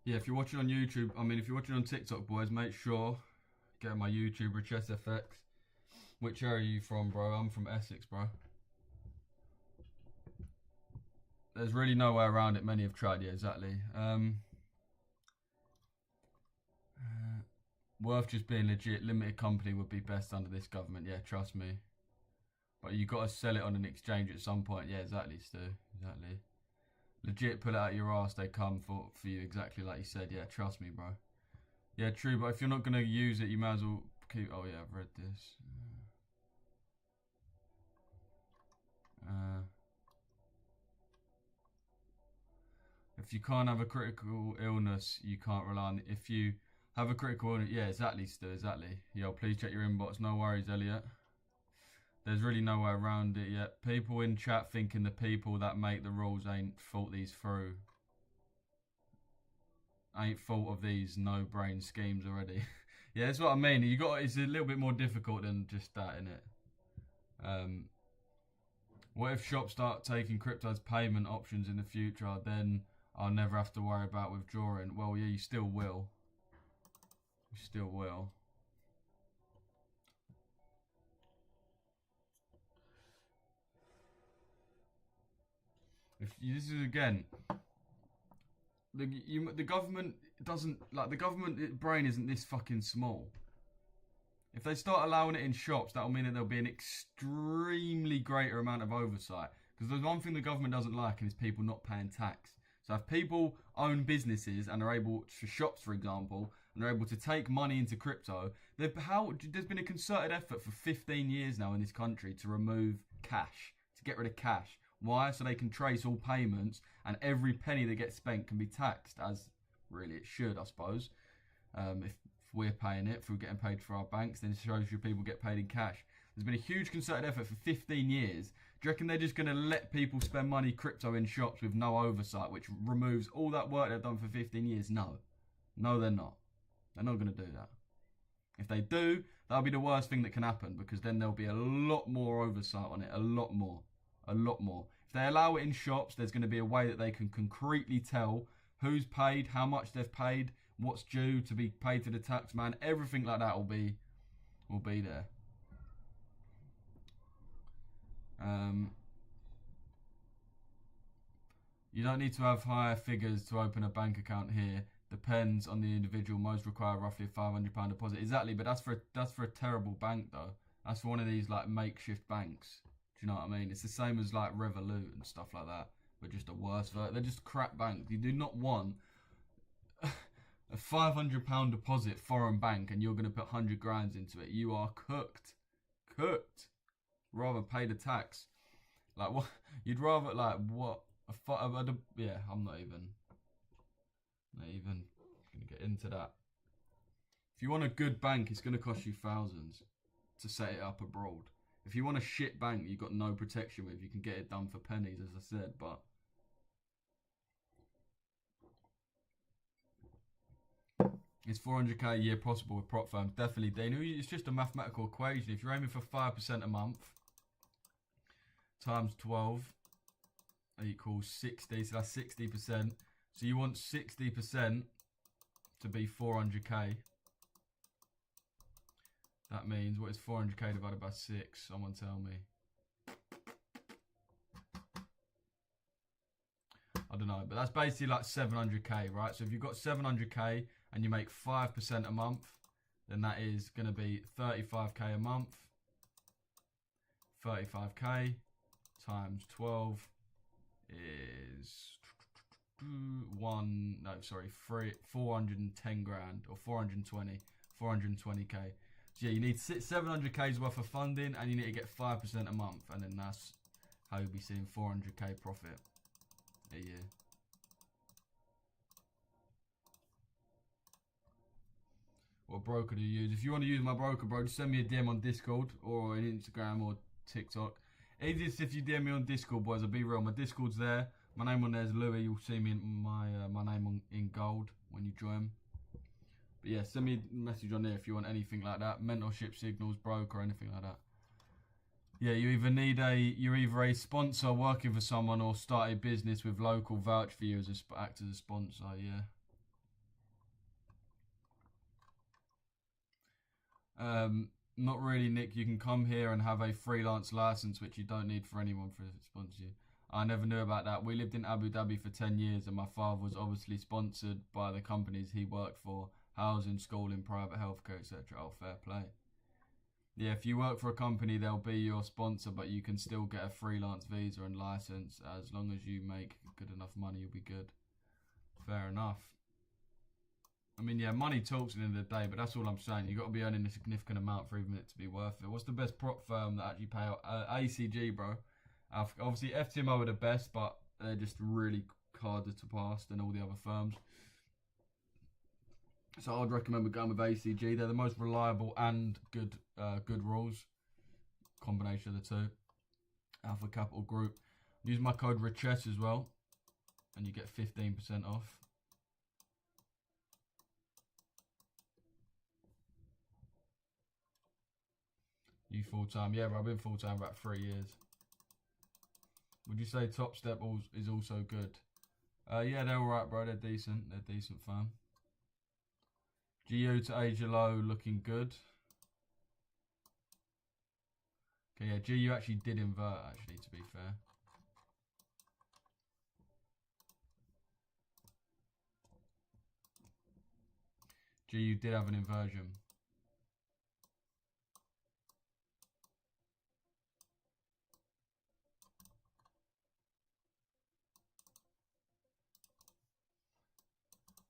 Yeah, if you're watching on YouTube, if you're watching on TikTok, boys, make sure Get my YouTuber, Chess FX. Which area are you from, bro? I'm from Essex, bro. There's really no way around it. Many have tried, yeah, exactly. Worth just being legit. Limited company would be best under this government. Yeah, trust me. But you got to sell it on an exchange at some point. Yeah, exactly, Stu. Exactly. Legit, pull it out your ass. They come for you exactly like you said. Yeah, trust me, bro. Yeah, true. But if you're not gonna use it, you might as well keep. Oh yeah, I've read this. If you can't have a critical illness, you can't rely on it. If you have a critical illness, yeah, exactly, Stu, exactly. Yo, please check your inbox. No worries, Elliot. There's really no way around it yet. People in chat thinking the people that make the rules ain't thought these through. Ain't thought of these no-brain schemes already. Yeah, that's what I mean. It's a little bit more difficult than just that, innit? What if shops start taking crypto as payment options in the future? Then I'll never have to worry about withdrawing. Well, yeah, you still will. You still will. This is again, the government doesn't like the government brain isn't this fucking small. If they start allowing it in shops, that'll mean that there'll be an extremely greater amount of oversight. Because there's one thing the government doesn't like, and it's people not paying tax. So if people own businesses and are able, for shops for example, and are able to take money into crypto, there's been a concerted effort for 15 years now in this country to remove cash, to get rid of cash. Why? So they can trace all payments, and every penny that gets spent can be taxed, as really it should, I suppose. If we're paying it, if we're getting paid for our banks, then it shows you people get paid in cash. There's been a huge concerted effort for 15 years. Do you reckon they're just going to let people spend money crypto in shops with no oversight, which removes all that work they've done for 15 years? No. No, they're not. They're not going to do that. If they do, that'll be the worst thing that can happen, because then there'll be a lot more oversight on it. A lot more. A lot more. If they allow it in shops, there's going to be a way that they can concretely tell who's paid, how much they've paid, what's due to be paid to the tax man. Everything like that will be there. You don't need to have higher figures to open a bank account here. Depends on the individual. Most require roughly a £500 deposit. Exactly, but that's for a terrible bank though. That's for one of these like makeshift banks. Do you know what I mean? It's the same as like Revolut and stuff like that, but just a worse version. They're just crap banks. You do not want a £500 deposit foreign bank and you're going to put 100 grand into it. You are cooked. Cooked. Rather pay the tax. Like what? You'd rather like what? Yeah, I'm not even going to get into that. If you want a good bank, it's going to cost you thousands to set it up abroad. If you want a shit bank you've got no protection with, you can get it done for pennies, as I said, but it's 400k a year possible with prop firms. Definitely, Dana. It's just a mathematical equation. If you're aiming for 5% a month times 12 equals 60, so that's 60%. So you want 60% to be 400k. That means, what is 400k divided by 6? Someone tell me. I don't know, but that's basically like 700k, right? So if you've got 700k and you make 5% a month, then that is going to be 35k a month. 35k times 12 is 410 grand, or 420k. So yeah, you need 700k's worth of funding, and you need to get 5% a month, and then that's how you'll be seeing 400k profit a year. What broker do you use? If you want to use my broker, bro, just send me a DM on Discord or on Instagram or TikTok. Easiest if you DM me on Discord, boys. I'll be real. My Discord's there. My name on there is Louis. You'll see me in my name in gold when you join. But yeah, send me a message on there if you want anything like that. Mentorship, signals, broker, anything like that. Yeah, you're either a sponsor working for someone or start a business with local vouch for you act as a sponsor, yeah. Not really, Nick. You can come here and have a freelance license, which you don't need for anyone for sponsor you. I never knew about that. We lived in Abu Dhabi for 10 years, and my father was obviously sponsored by the companies he worked for, housing, schooling, private healthcare, etc. Oh, fair play. Yeah, if you work for a company, they'll be your sponsor, but you can still get a freelance visa and license. As long as you make good enough money, you'll be good. Fair enough. I mean, yeah, money talks at the end of the day, but that's all I'm saying. You've got to be earning a significant amount for even it to be worth it. What's the best prop firm that actually pay out? ACG, bro. Obviously, FTMO are the best, but they're just really harder to pass than all the other firms. So I'd recommend going with ACG. They're the most reliable and good rules. Combination of the two. Alpha Capital Group. Use my code RICHES as well, and you get 15% off. You full time? Yeah, bro, I've been full time about 3 years. Would you say Top Step is also good? Yeah, they're alright, bro. They're decent. They're decent fun. GU to Asia Low looking good. Okay, yeah, GU actually did invert, actually, to be fair. GU did have an inversion.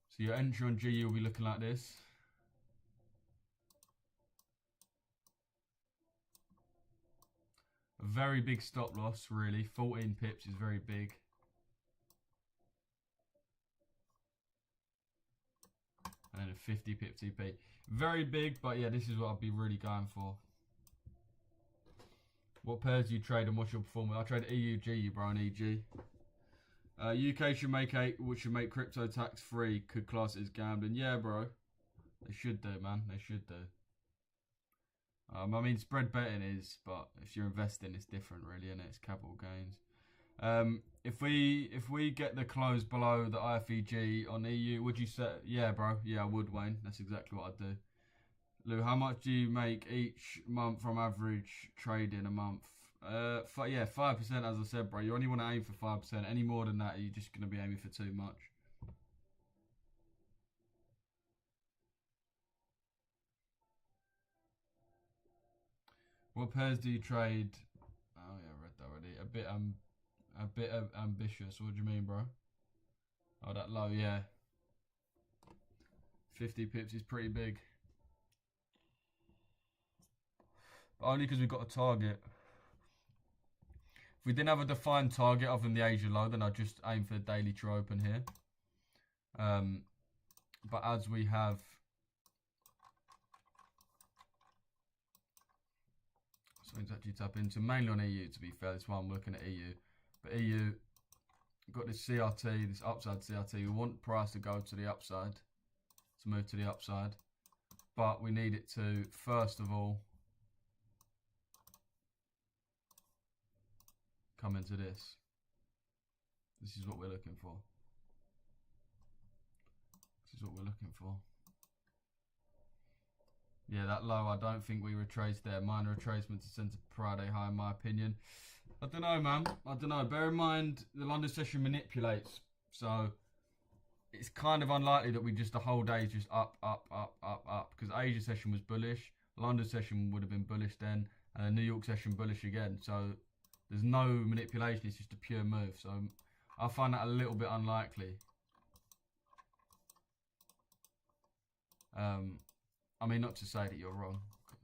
So your entry on GU will be looking like this. A very big stop loss, really. 14 pips is very big. And then a 50 pip TP. Very big, but yeah, this is what I'd be really going for. What pairs do you trade and what's your performance? I trade EU, GU, bro, and EG. UK should make crypto tax free. Could class it as gambling. Yeah, bro. They should do, man. They should do. I mean, spread betting is, but if you're investing, it's different, really, and it's capital gains. If we get the close below the IFEG on EU, would you say? Yeah, bro. Yeah, I would, Wayne. That's exactly what I'd do. Lou, how much do you make each month from average trading a month? Yeah, 5%, as I said, bro. You only want to aim for 5%. Any more than that, you're just going to be aiming for too much. What pairs do you trade? Oh yeah, I read that already. A bit ambitious. What do you mean, bro? Oh, that low, yeah. 50 pips is pretty big. Only because we've got a target. If we didn't have a defined target other than the Asia low, then I'd just aim for the daily true open here. But as we have something to actually tap into, mainly on EU, to be fair. That's why I'm looking at EU. But EU, got this CRT, this upside CRT. We want price to go to the upside, to move to the upside. But we need it to, first of all, come into this. This is what we're looking for. This is what we're looking for. Yeah, that low, I don't think we retraced there. Minor retracement to centre Friday high, in my opinion. I don't know, man. I don't know. Bear in mind, the London session manipulates. So, it's kind of unlikely that we just, the whole day is just up, up, up, up, up. Because Asia session was bullish. London session would have been bullish then. And the New York session bullish again. So, there's no manipulation. It's just a pure move. So, I find that a little bit unlikely. I mean, not to say that you're wrong.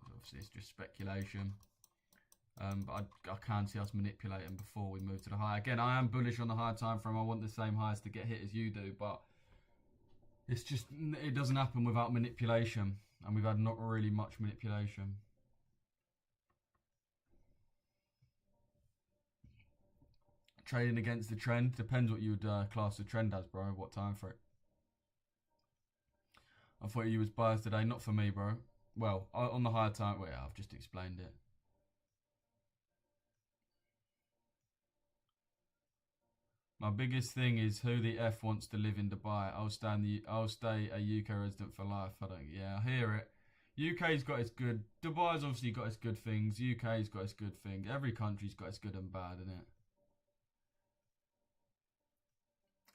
Obviously, it's just speculation. But I can see us manipulating before we move to the high. Again, I am bullish on the high time frame. I want the same highs to get hit as you do, but it's just, it doesn't happen without manipulation, and we've had not really much manipulation. Trading against the trend depends what you would class the trend as, bro. What time for it? I thought you was biased today. Not for me, bro. Well, on the higher time, well, yeah, I've just explained it. My biggest thing is who the F wants to live in Dubai. I'll stay a UK resident for life. Yeah, I hear it. UK's got its good. Dubai's obviously got its good things. UK's got its good thing. Every country's got its good and bad, innit?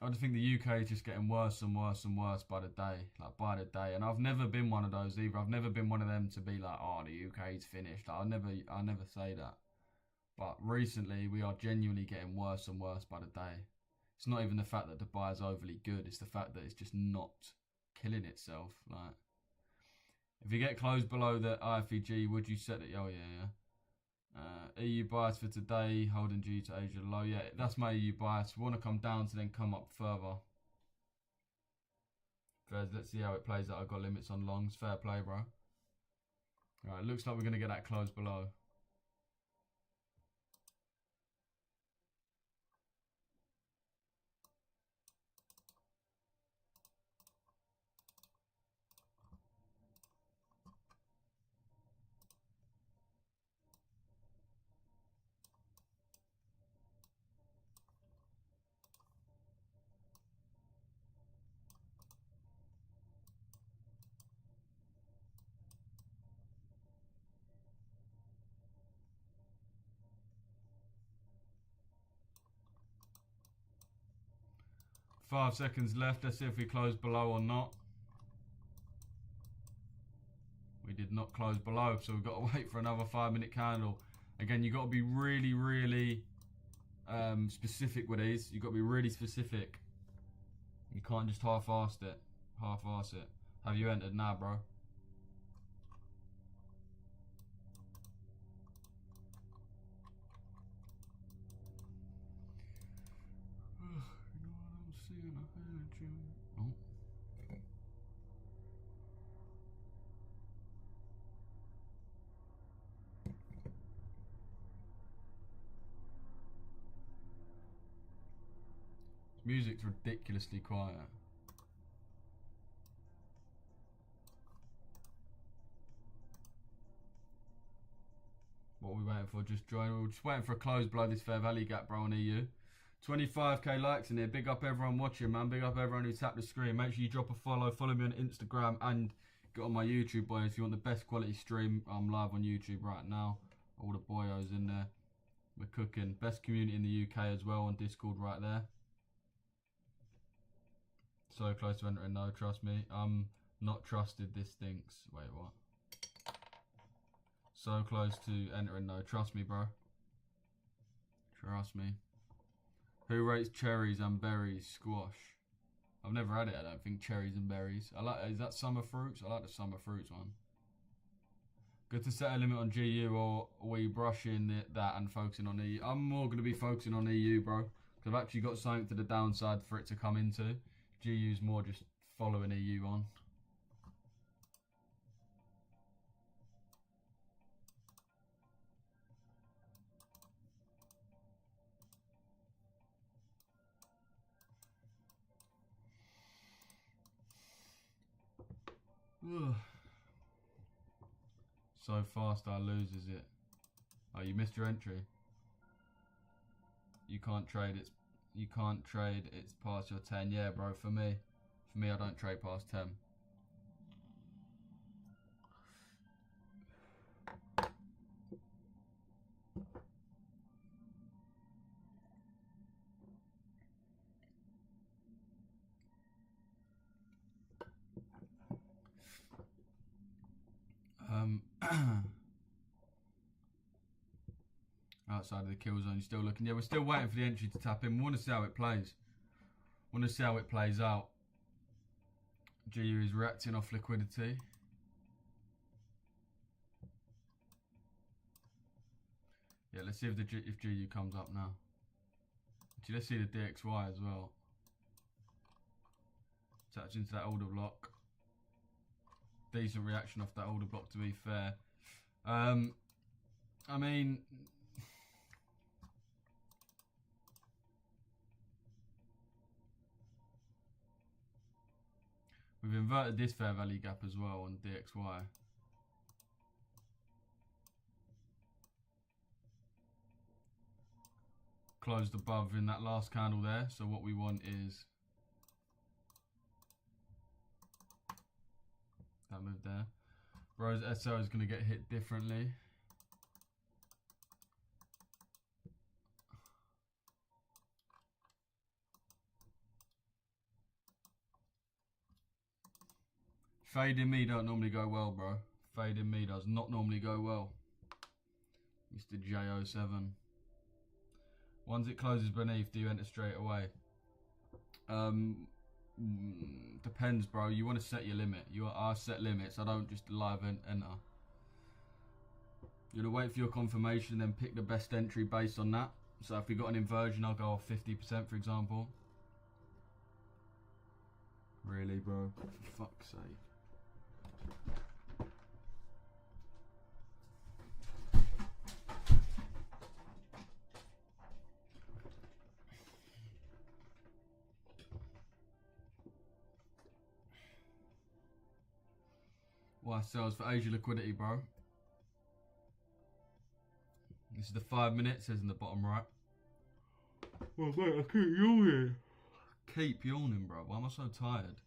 I just think the UK is just getting worse and worse and worse by the day, like by the day. And I've never been one of those either. I've never been one of them to be like, oh, the UK's finished. Like, I never say that. But recently, we are genuinely getting worse and worse by the day. It's not even the fact that Dubai is overly good. It's the fact that it's just not killing itself. Like, if you get closed below the IFEG, would you set it? Oh yeah. EU bias for today, holding G to Asia low. Yeah, that's my EU bias. We want to come down to then come up further. Let's see how it plays out. I've got limits on longs. Fair play, bro. Alright, looks like we're going to get that close below. Five seconds left. Let's see if we close below or not. We did not close below, so we've got to wait for another 5-minute candle. Again, you've got to be really, really specific with these. You've got to be really specific. You can't just half-ass it. Half-ass it. Have you entered now, bro? Oh. Music's ridiculously quiet. What are we waiting for? Just join. We're just waiting for a close below this Fair Value gap, bro, on EU. 25k likes in here. Big up everyone watching, man. Big up everyone who tapped the screen. Make sure you drop a follow. Follow me on Instagram and get on my YouTube, boys. If you want the best quality stream, I'm live on YouTube right now. All the boyos in there. We're cooking. Best community in the UK as well on Discord right there. So close to entering, no, trust me. I'm not trusted, this stinks. Wait, what? So close to entering, no, trust me, bro. Trust me. Who rates cherries and berries? Squash. I've never had it, I don't think, cherries and berries. Is that summer fruits? I like the summer fruits one. Good to set a limit on GU, or are we brushing that and focusing on EU? I'm more going to be focusing on EU, bro. Because I've actually got something to the downside for it to come into. GU's more just following EU on. So fast I lose, is it? Oh, you missed your entry. You can't trade it's past your 10. Yeah, bro, for me I don't trade past 10. Outside of the kill zone, you're still looking. Yeah, we're still waiting for the entry to tap in. We want to see how it plays. Want to see how it plays out. GU is reacting off liquidity. Yeah, let's see if GU comes up now. Actually, let's see the DXY as well. Touch into that order block. Decent reaction off that order block, to be fair. I mean, we've inverted this fair value gap as well on DXY. Closed above in that last candle there. So what we want is that move there. Bro's SO is going to get hit differently. Fading me don't normally go well, bro. Fading me does not normally go well. Mr. J07. Once it closes beneath, do you enter straight away? Depends, bro. You want to set your limit. I set limits. I don't just live enter. You're going to wait for your confirmation, then pick the best entry based on that. So if we got an inversion, I'll go off 50%, for example. Really, bro? For fuck's sake. Why sells for Asia liquidity, bro? This is the 5 minutes, says in the bottom right. Well, mate, I keep yawning. Keep yawning, bro. Why am I so tired?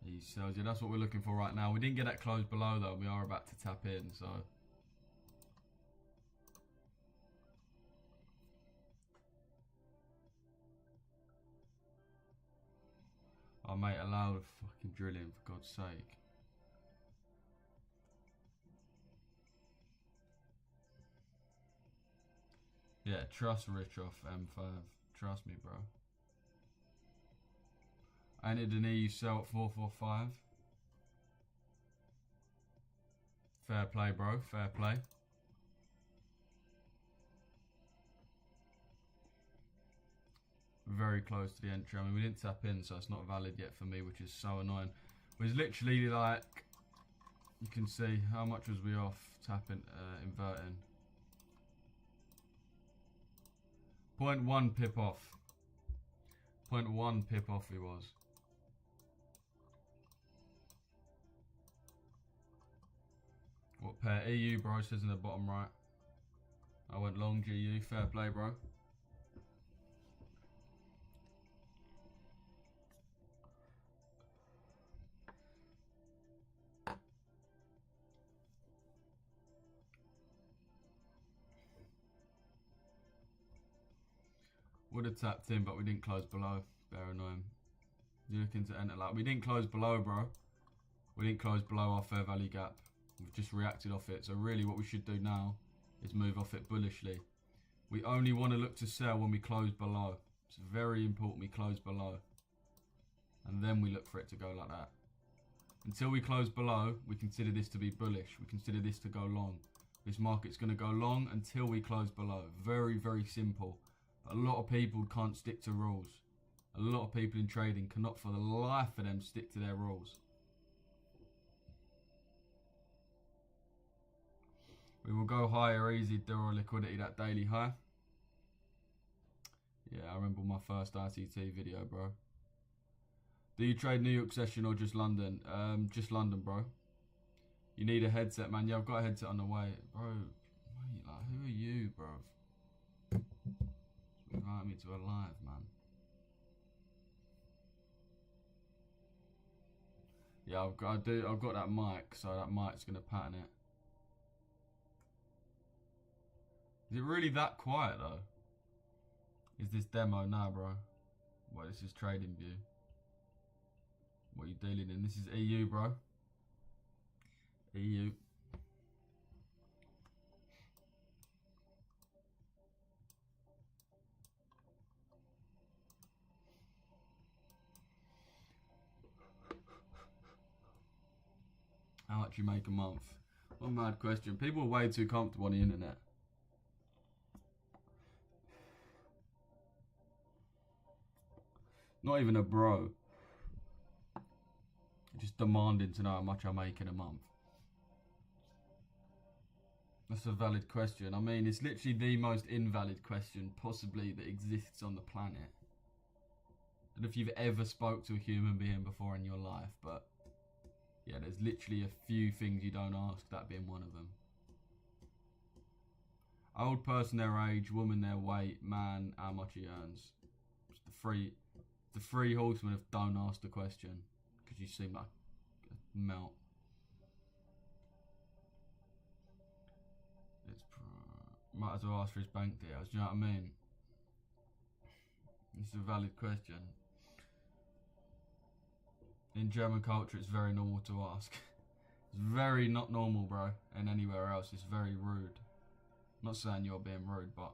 He sells, yeah, that's what we're looking for right now. We didn't get that close below, though. We are about to tap in, so. Oh, mate, allow the fucking drilling, for God's sake. Yeah, trust Rich off M5. Trust me, bro. I need an EU sell at 445. Fair play, bro. Fair play. Very close to the entry. I mean, we didn't tap in, so it's not valid yet for me, which is so annoying. It was literally like, you can see how much was we off tapping, inverting. 0.1 pip off. 0.1 pip off he was. What pair? EU, bro, says in the bottom right. I went long GU. Fair play, bro. Would have tapped in, but we didn't close below. Very annoying. You're looking to enter like we didn't close below, bro. We didn't close below our fair value gap. We've just reacted off it. So really, what we should do now is move off it bullishly. We only want to look to sell when we close below. It's very important we close below, and then we look for it to go like that. Until we close below, we consider this to be bullish. We consider this to go long. This market's going to go long until we close below. Very, very simple. But a lot of people can't stick to rules. A lot of people in trading cannot for the life of them stick to their rules. We will go higher easy, Dura liquidity, that daily high. Yeah, I remember my first RTT video, bro. Do you trade New York session or just London? Just London, bro. You need a headset, man. Yeah, I've got a headset on the way. Bro, mate, like, who are you, bro? Invite me to a live, man. Yeah, I've got that mic, so that mic's gonna pattern it. Is it really that quiet though? Is this demo now, bro? Well, this is trading view. What are you dealing in? This is EU, bro. EU. How much you make a month? What a mad question. People are way too comfortable on the internet. Not even a bro. Just demanding to know how much I make in a month. That's a valid question. I mean, it's literally the most invalid question possibly that exists on the planet. I don't know if you've ever spoke to a human being before in your life, but yeah, there's literally a few things you don't ask, that being one of them. Old person their age, woman their weight, man how much he earns. It's the three horsemen of don't ask the question. because you seem like a melt. Might as well ask for his bank details. Do you know what I mean? It's a valid question. In German culture, it's very normal to ask. It's very not normal, bro. And anywhere else, it's very rude. I'm not saying you're being rude, but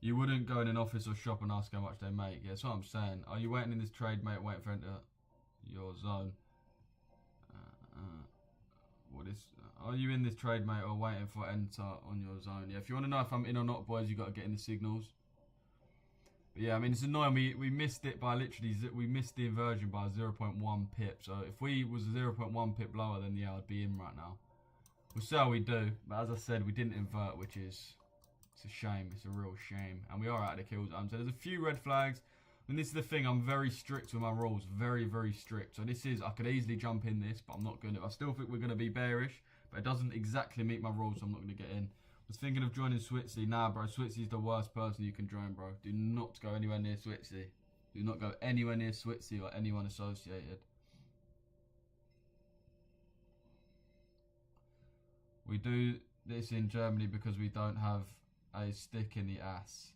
you wouldn't go in an office or shop and ask how much they make. Yeah, that's what I'm saying. Are you waiting in this trade, mate? Waiting for enter your zone. What is? Are you in this trade, mate, or waiting for enter on your zone? Yeah, if you want to know if I'm in or not, boys, you got to get in the signals. But yeah, I mean, it's annoying. We missed it by literally, we missed the inversion by 0.1 pip. So if we was 0.1 pip lower, then yeah, I'd be in right now. We'll see how we do. But as I said, we didn't invert, which is, it's a shame. It's a real shame. And we are out of the kill zone. So there's a few red flags. And this is the thing, I'm very strict with my rules. Very, very strict. So this is, I could easily jump in this, but I'm not going to. I still think we're going to be bearish. But it doesn't exactly meet my rules, so I'm not going to get in. I was thinking of joining Switzy. Nah, bro, Switzy's the worst person you can join, bro. Do not go anywhere near Switzy. Do not go anywhere near Switzy or anyone associated. We do this in Germany because we don't have a stick in the ass.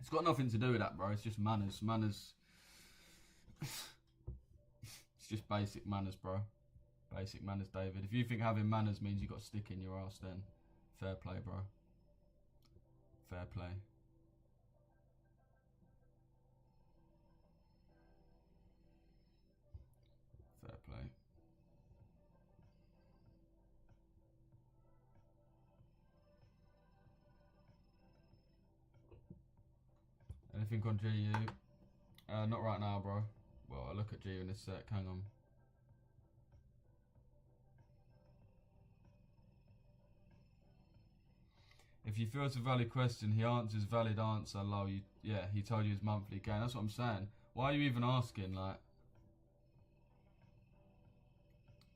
It's got nothing to do with that, bro. It's just manners. Manners. It's just basic manners, bro. Basic manners, David. If you think having manners means you got a stick in your ass, then fair play, bro. Fair play. Fair play. Anything on GU? Not right now, bro. Well, I'll look at GU in a sec. Hang on. If you feel it's a valid question, he answers valid answer low. Yeah, he told you his monthly gain. That's what I'm saying. Why are you even asking? Like,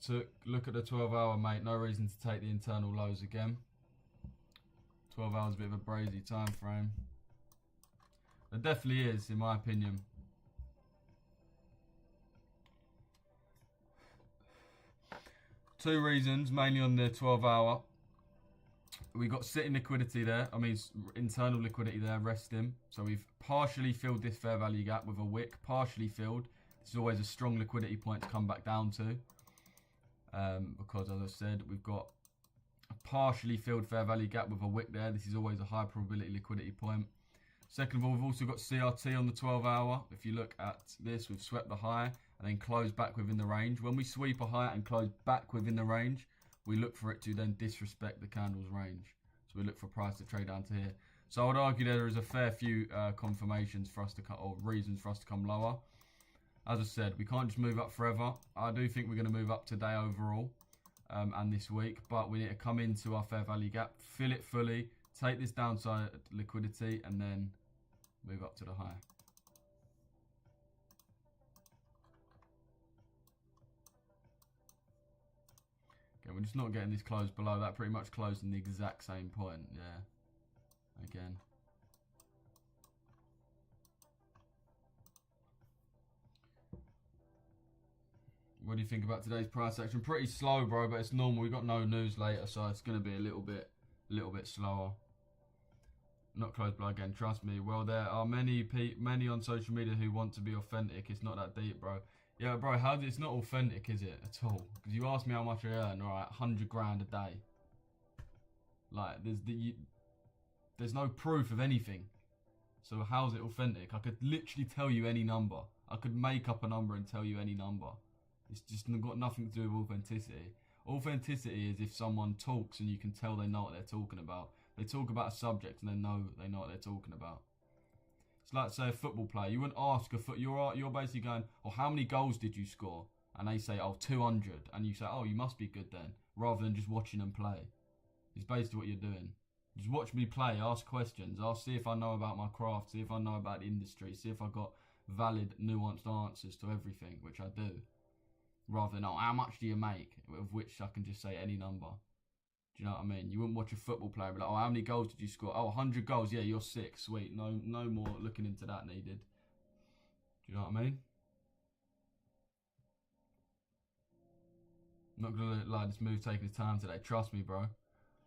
to look at the 12-hour, mate. No reason to take the internal lows again. 12 hours, a bit of a brazy time frame. There definitely is, in my opinion. Two reasons, mainly on the 12-hour. We got sitting liquidity there. I mean, internal liquidity there, resting. So we've partially filled this fair value gap with a wick. Partially filled. This is always a strong liquidity point to come back down to. Because, as I said, we've got a partially filled fair value gap with a wick there. This is always a high probability liquidity point. Second of all, we've also got CRT on the 12-hour. If you look at this, we've swept the high and then closed back within the range. When we sweep a high and close back within the range, we look for it to then disrespect the candle's range. So we look for price to trade down to here. So I would argue there is a fair few confirmations for us to cut, or reasons for us to come lower. As I said, we can't just move up forever. I do think we're going to move up today overall and this week. But we need to come into our fair value gap, fill it fully, take this downside liquidity, and then move up to the high. Okay, we're just not getting this closed below. That pretty much closed in the exact same point. Yeah. Again. What do you think about today's price action? Pretty slow, bro, but it's normal. We've got no news later, so it's going to be a little bit slower. Not closed below again, trust me. Well, there are many on social media who want to be authentic. It's not that deep, bro. Yeah, bro, it's not authentic, is it, at all? Because you asked me how much I earn, alright, 100 grand a day. Like, there's no proof of anything. So how's it authentic? I could literally tell you any number. I could make up a number and tell you any number. It's just got nothing to do with authenticity. Authenticity is if someone talks and you can tell they know what they're talking about. They talk about a subject and they know what they're talking about. It's like, say, a football player. You wouldn't ask you're basically going, oh, how many goals did you score? And they say, oh, 200. And you say, oh, you must be good then. Rather than just watching them play. It's basically what you're doing. Just watch me play, ask questions. I'll see if I know about my craft, see if I know about the industry, see if I've got valid, nuanced answers to everything, which I do. Rather than, oh, how much do you make? Of which I can just say any number. Do you know what I mean? You wouldn't watch a football player and be like, oh, how many goals did you score? Oh, 100 goals. Yeah, you're sick. Sweet. No more looking into that needed. Do you know what I mean? Not gonna lie, this move taking his time today. Trust me, bro.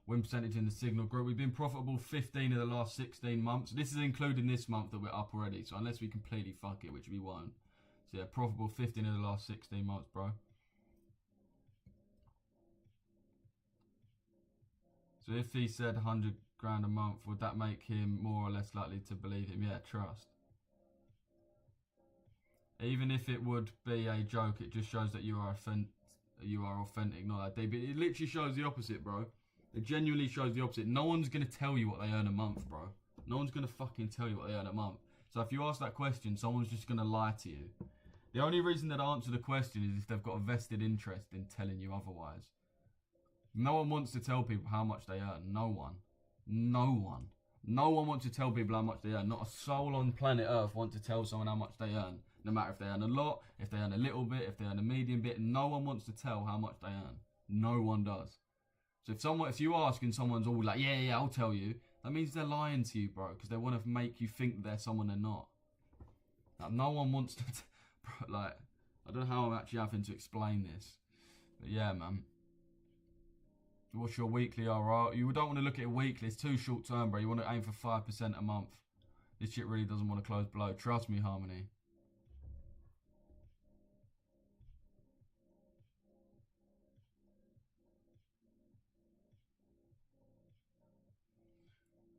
Win percentage in the Signal group. We've been profitable 15 of the last 16 months. This is including this month that we're up already. So unless we completely fuck it, which we won't. So yeah, profitable 15 of the last 16 months, bro. So if he said 100 grand a month, would that make him more or less likely to believe him? Yeah, trust. Even if it would be a joke, it just shows that you are authentic, not that deep. But it literally shows the opposite, bro. It genuinely shows the opposite. No one's going to tell you what they earn a month, bro. No one's going to fucking tell you what they earn a month. So if you ask that question, someone's just going to lie to you. The only reason they'd answer the question is if they've got a vested interest in telling you otherwise. No one wants to tell people how much they earn. No one. No one. No one wants to tell people how much they earn. Not a soul on planet Earth wants to tell someone how much they earn. No matter if they earn a lot, if they earn a little bit, if they earn a medium bit. No one wants to tell how much they earn. No one does. So if you ask and someone's all like, yeah, I'll tell you, that means they're lying to you, bro, because they want to make you think they're someone they're not. Like, no one wants to, bro, like, I don't know how I'm actually having to explain this. But yeah, man. What's your weekly RR? You don't want to look at it weekly, it's too short term, bro. You want to aim for 5% a month. This shit really doesn't want to close below. Trust me, Harmony.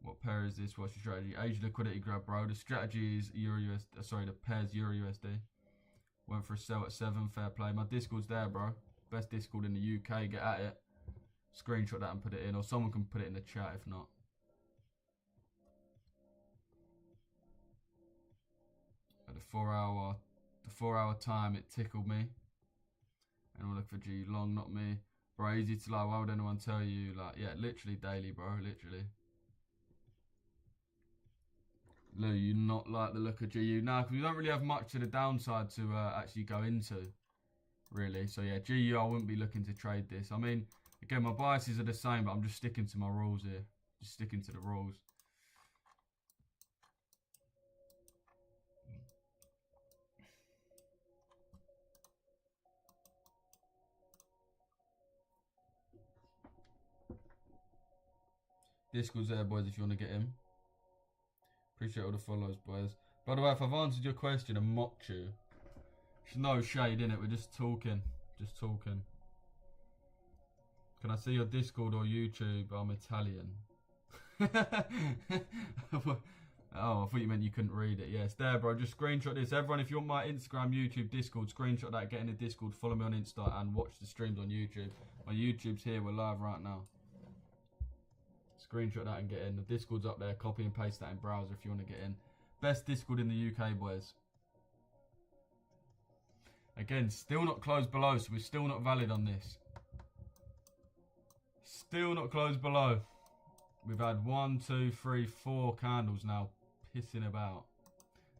What pair is this? What's your strategy? Age liquidity grab, bro. The strategy is the pair's Euro USD. Went for a sell at 7, fair play. My Discord's there, bro. Best Discord in the UK, get at it. Screenshot that and put it in, or someone can put it in the chat if not. At the 4 hour time, it tickled me. And we'll look for G long, not me. Bro, easy to lie. Why would anyone tell you? Like, yeah, literally daily, bro. Literally. Lou, you not like the look of GU? Nah, because we don't really have much to the downside to actually go into, really. So yeah, GU, I wouldn't be looking to trade this. I mean, again, my biases are the same, but I'm just sticking to my rules here. Just sticking to the rules. Discord's there, boys, if you want to get in. Appreciate all the follows, boys. By the way, if I've answered your question and mocked you, there's no shade in it. We're just talking. Just talking. Can I see your Discord or YouTube? I'm Italian. Oh, I thought you meant you couldn't read it. Yeah, it's there, bro. Just screenshot this. Everyone, if you want my Instagram, YouTube, Discord, screenshot that. Get in the Discord. Follow me on Insta and watch the streams on YouTube. My YouTube's here. We're live right now. Screenshot that and get in. The Discord's up there. Copy and paste that in browser if you want to get in. Best Discord in the UK, boys. Again, still not closed below, so we're still not valid on this. Still not closed below. We've had 1, 2, 3, 4 candles now pissing about.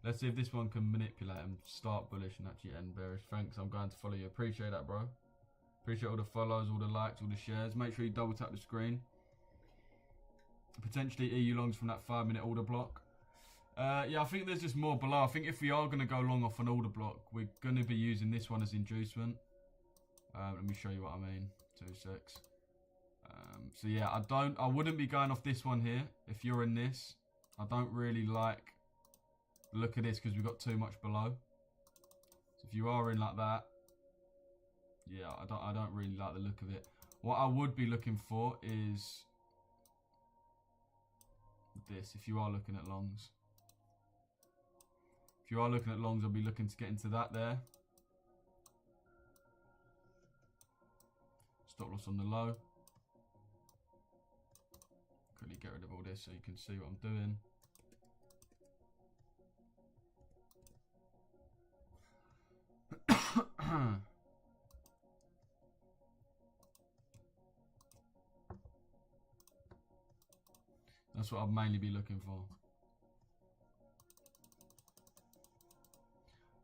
Let's see if this one can manipulate and start bullish and actually end bearish. Thanks, I'm going to follow you. Appreciate that, bro. Appreciate all the follows, all the likes, all the shares. Make sure you double tap the screen. Potentially EU longs from that 5-minute order block. Yeah, I think there's just more below. I think if we are going to go long off an order block, we're going to be using this one as inducement. Let me show you what I mean. 2 secs. So yeah, I wouldn't be going off this one here. If you're in this, I don't really like the look of this because we've got too much below. So if you are in like that, yeah, I don't really like the look of it. What I would be looking for is this. If you are looking at longs, I'll be looking to get into that there. Stop loss on the low. Quickly get rid of all this so you can see what I'm doing. That's what I'll mainly be looking for.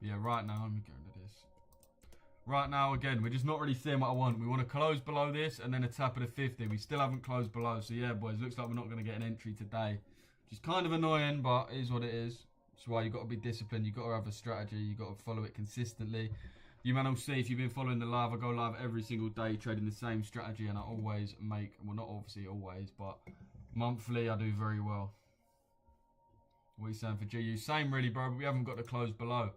Yeah, right now, let me get rid of this. Right now, again, we're just not really seeing what I want. We want to close below this and then a tap of the 50. We still haven't closed below. So yeah, boys, looks like we're not going to get an entry today. Which is kind of annoying, but it is what it is. That's why you've got to be disciplined. You've got to have a strategy. You've got to follow it consistently. You man will see if you've been following the live. I go live every single day trading the same strategy, and I always make, well, not obviously always, but monthly I do very well. What are you saying for GU? Same really, bro, but we haven't got the close below.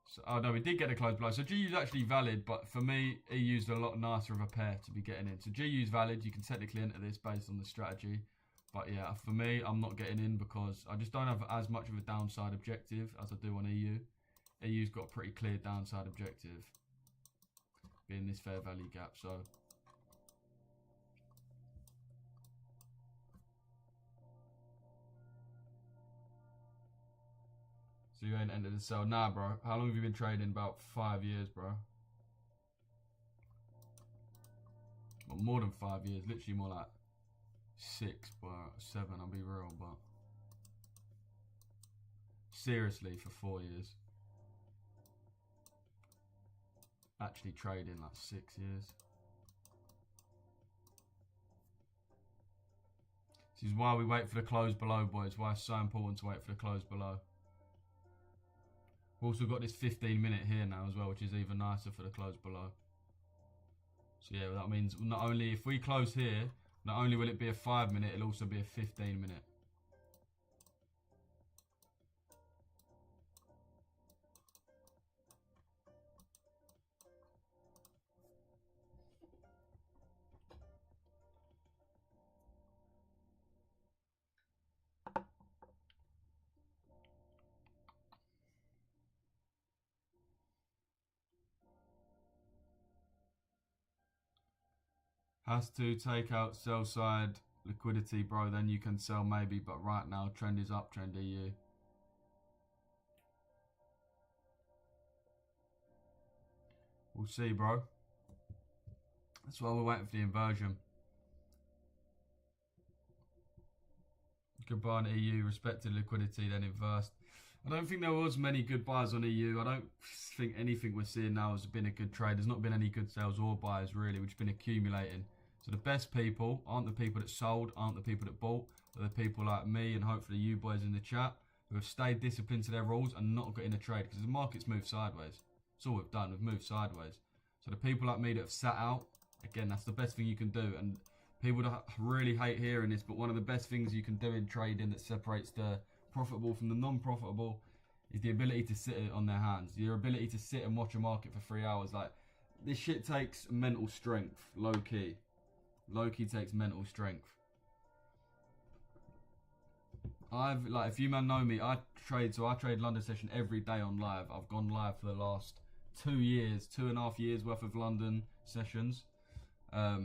So, oh no, we did get a close below. So GU's actually valid, but for me, EU's a lot nicer of a pair to be getting in. So GU's valid. You can technically enter this based on the strategy. But yeah, for me, I'm not getting in because I just don't have as much of a downside objective as I do on EU. EU's got a pretty clear downside objective, being this fair value gap. So you ain't entered the sell? Nah, bro. How long have you been trading? About 5 years, bro. Well, more than 5 years. Literally more like 6, but 7. I'll be real, but seriously for 4 years. Actually trading like 6 years. This is why we wait for the close below, boys. Why it's so important to wait for the close below. We've also got this 15-minute here now as well, which is even nicer for the close below. So yeah, that means not only if we close here, not only will it be a 5-minute, it'll also be a 15-minute. Has to take out sell side liquidity, bro. Then you can sell maybe, but right now trend is up, trend EU. We'll see, bro. That's why we're waiting for the inversion. Good buy on EU, respected liquidity, then inversed. I don't think there was many good buys on EU. I don't think anything we're seeing now has been a good trade. There's not been any good sales or buys, really, which have been accumulating. So the best people aren't the people that sold, aren't the people that bought. They're the people like me and hopefully you boys in the chat who have stayed disciplined to their rules and not got in a trade because the market's moved sideways. That's all we've done. We've moved sideways. So the people like me that have sat out, again, that's the best thing you can do. And people that really hate hearing this, but one of the best things you can do in trading that separates the profitable from the non-profitable is the ability to sit on their hands. Your ability to sit and watch a market for 3 hours. Like, this shit takes mental strength, low-key. Low-key takes mental strength. If you man know me, I trade London session every day on live. I've gone live for the last 2 years, 2.5 years worth of London sessions. I've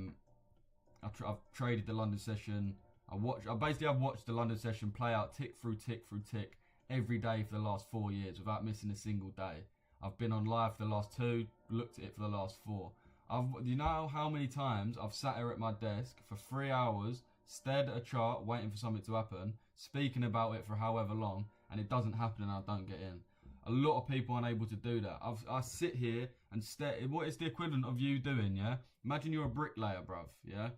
traded the London session. I've watched the London session play out tick through tick through tick every day for the last 4 years without missing a single day. I've been on live for the last 2, looked at it for the last 4. You know how many times I've sat here at my desk for 3 hours, stared at a chart, waiting for something to happen, speaking about it for however long, and it doesn't happen and I don't get in. A lot of people aren't able to do that. I sit here and stare. What is the equivalent of you doing, yeah? Imagine you're a bricklayer, bruv, yeah?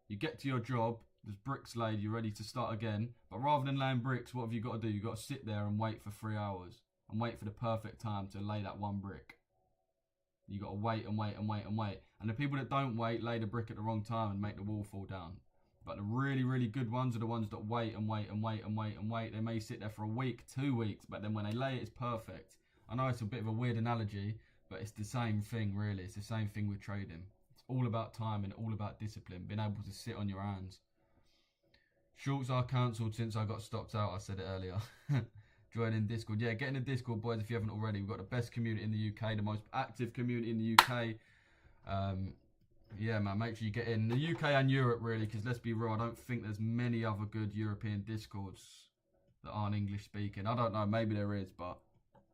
You get to your job, there's bricks laid, you're ready to start again, but rather than laying bricks, what have you got to do? You've got to sit there and wait for 3 hours and wait for the perfect time to lay that one brick. You got to wait and wait and wait and wait. And the people that don't wait lay the brick at the wrong time and make the wall fall down. But the really, really good ones are the ones that wait and wait and wait and wait and wait. They may sit there for a week, 2 weeks, but then when they lay it, it's perfect. I know it's a bit of a weird analogy, but it's the same thing, really. It's the same thing with trading. It's all about time and all about discipline, being able to sit on your hands. Shorts are cancelled since I got stopped out. I said it earlier. Join in Discord. Yeah, get in the Discord, boys, if you haven't already. We've got the best community in the UK, the most active community in the UK. Yeah, man, make sure you get in. The UK and Europe, really, because let's be real, I don't think there's many other good European Discords that aren't English speaking. I don't know, maybe there is, but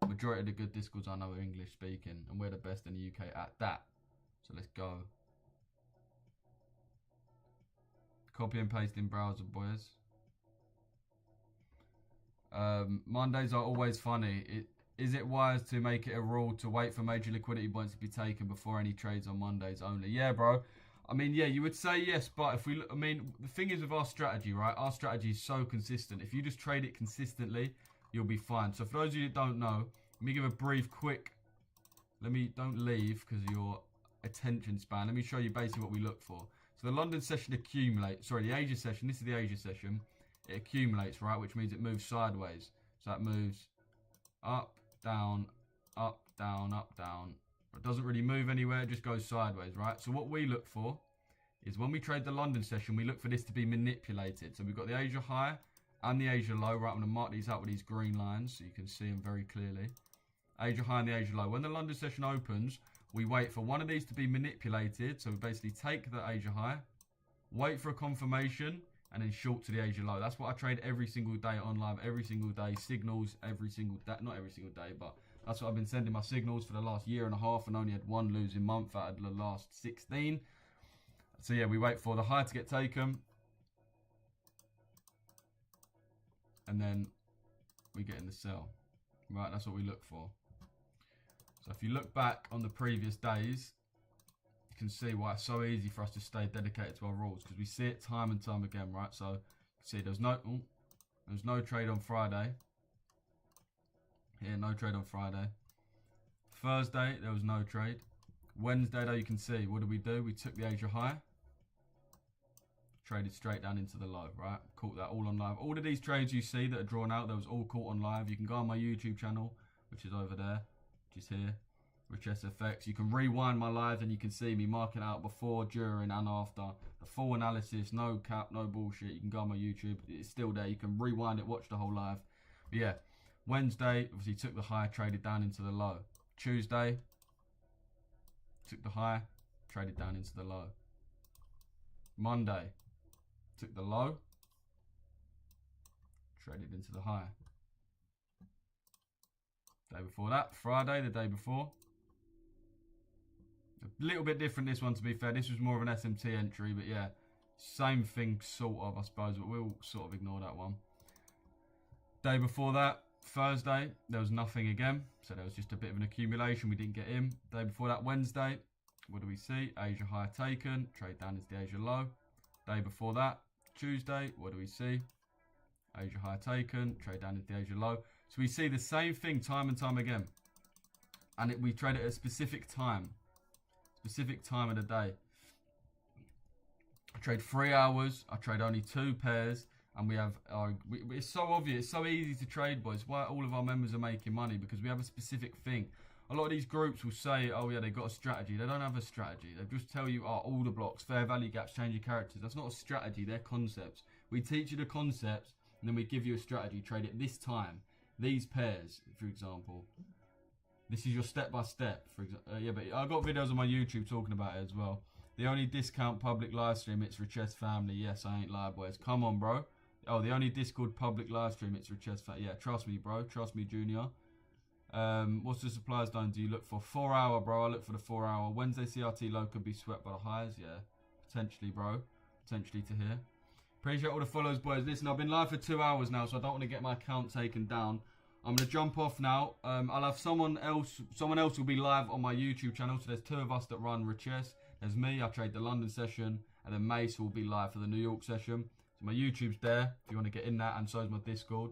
majority of the good Discords I know are English speaking, and we're the best in the UK at that. So let's go. Copy and paste in browser, boys. Mondays are always funny. Is it wise to make it a rule to wait for major liquidity points to be taken before any trades on Mondays only? Yeah, bro. I mean, yeah, you would say yes, but if we, I mean, the thing is with our strategy, right? Our strategy is so consistent. If you just trade it consistently, you'll be fine. So for those of you that don't know, let me give a brief, quick don't leave because of your attention span. Let me show you basically what we look for. So the London session accumulates. Sorry, the Asia session. This is the Asia session. It accumulates, right, which means it moves sideways. So that moves up, down, up, down, up, down. It doesn't really move anywhere. It just goes sideways, right? So what we look for is when we trade the London session, we look for this to be manipulated. So we've got the Asia high and the Asia low. Right, I'm going to mark these out with these green lines so you can see them very clearly. Asia high and the Asia low. When the London session opens, we wait for one of these to be manipulated. So we basically take the Asia high, wait for a confirmation, and then short to the Asia low. That's what I trade every single day on live, every single day. Signals every single day. Not every single day, but that's what I've been sending my signals for the last year and a half, and only had one losing month out of the last 16. So yeah, we wait for the high to get taken. And then we get in the sell. Right, that's what we look for. So if you look back on the previous days, you can see why it's so easy for us to stay dedicated to our rules, because we see it time and time again, right? So you can see there's no trade on Friday. Here, no trade on Friday. Thursday, there was no trade. Wednesday, though, you can see, what did we do? We took the Asia high, traded straight down into the low, right? Caught that all on live. All of these trades you see that are drawn out, that was all caught on live. You can go on my YouTube channel, which is over there, which is here, Riches FX. You can rewind my lives and you can see me marking out before, during, and after. The full analysis, no cap, no bullshit. You can go on my YouTube. It's still there. You can rewind it, watch the whole live. But yeah, Wednesday, obviously took the high, traded down into the low. Tuesday, took the high, traded down into the low. Monday, took the low, traded into the high. Day before that, Friday, the day before. A little bit different this one, to be fair. This was more of an SMT entry, but yeah, same thing sort of, I suppose, but we'll sort of ignore that one. Day before that, Thursday, there was nothing again, so there was just a bit of an accumulation. We didn't get in. Day before that, Wednesday, what do we see? Asia high taken, trade down into the Asia low. Day before that, Tuesday, what do we see? Asia high taken, trade down into the Asia low. So we see the same thing time and time again, and we trade it at a specific time of the day. I trade 3 hours. I trade only 2 pairs. And we have, it's so obvious, it's so easy to trade, boys. Why all of our members are making money, because we have a specific thing. A lot of these groups will say, oh yeah, they've got a strategy. They don't have a strategy. They just tell you, oh, order blocks, fair value gaps, change your characters. That's not a strategy, they're concepts. We teach you the concepts, and then we give you a strategy. Trade it this time. These pairs, for example. This is your step-by-step. Yeah, but I've got videos on my YouTube talking about it as well. The only discount public live stream, it's Riches Family. Yes, I ain't live, boys. Come on, bro. Oh, the only Discord public live stream, it's Riches Family. Yeah, trust me, bro. Trust me, Junior. What's the suppliers done? Do you look for 4 hour, bro? I look for the 4 hour. Wednesday CRT low could be swept by the highs. Yeah, potentially, bro. Potentially to here. Appreciate all the follows, boys. Listen, I've been live for 2 hours now, so I don't want to get my account taken down. I'm going to jump off now. I'll have someone else will be live on my YouTube channel. So there's 2 of us that run Riches. There's me, I trade the London session, and then Mace will be live for the New York session. So my YouTube's there if you want to get in that, and so is my Discord.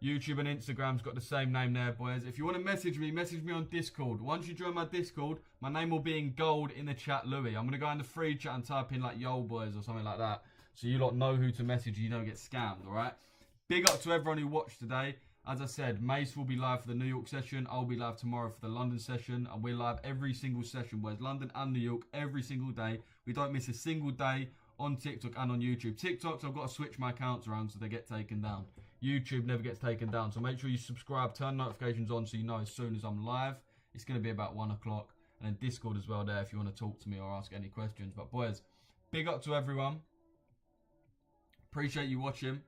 YouTube and Instagram's got the same name there, boys. If you want to message me on Discord. Once you join my Discord, my name will be in gold in the chat, Louis. I'm going to go in the free chat and type in like yo boys or something like that, so you lot know who to message, you don't get scammed, alright? Big up to everyone who watched today. As I said, Mace will be live for the New York session. I'll be live tomorrow for the London session. And we're live every single session, boys. London and New York, every single day. We don't miss a single day on TikTok and on YouTube. TikToks, I've got to switch my accounts around so they get taken down. YouTube never gets taken down. So make sure you subscribe, turn notifications on so you know as soon as I'm live. It's going to be about 1 o'clock. And then Discord as well there if you want to talk to me or ask any questions. But boys, big up to everyone. Appreciate you watching.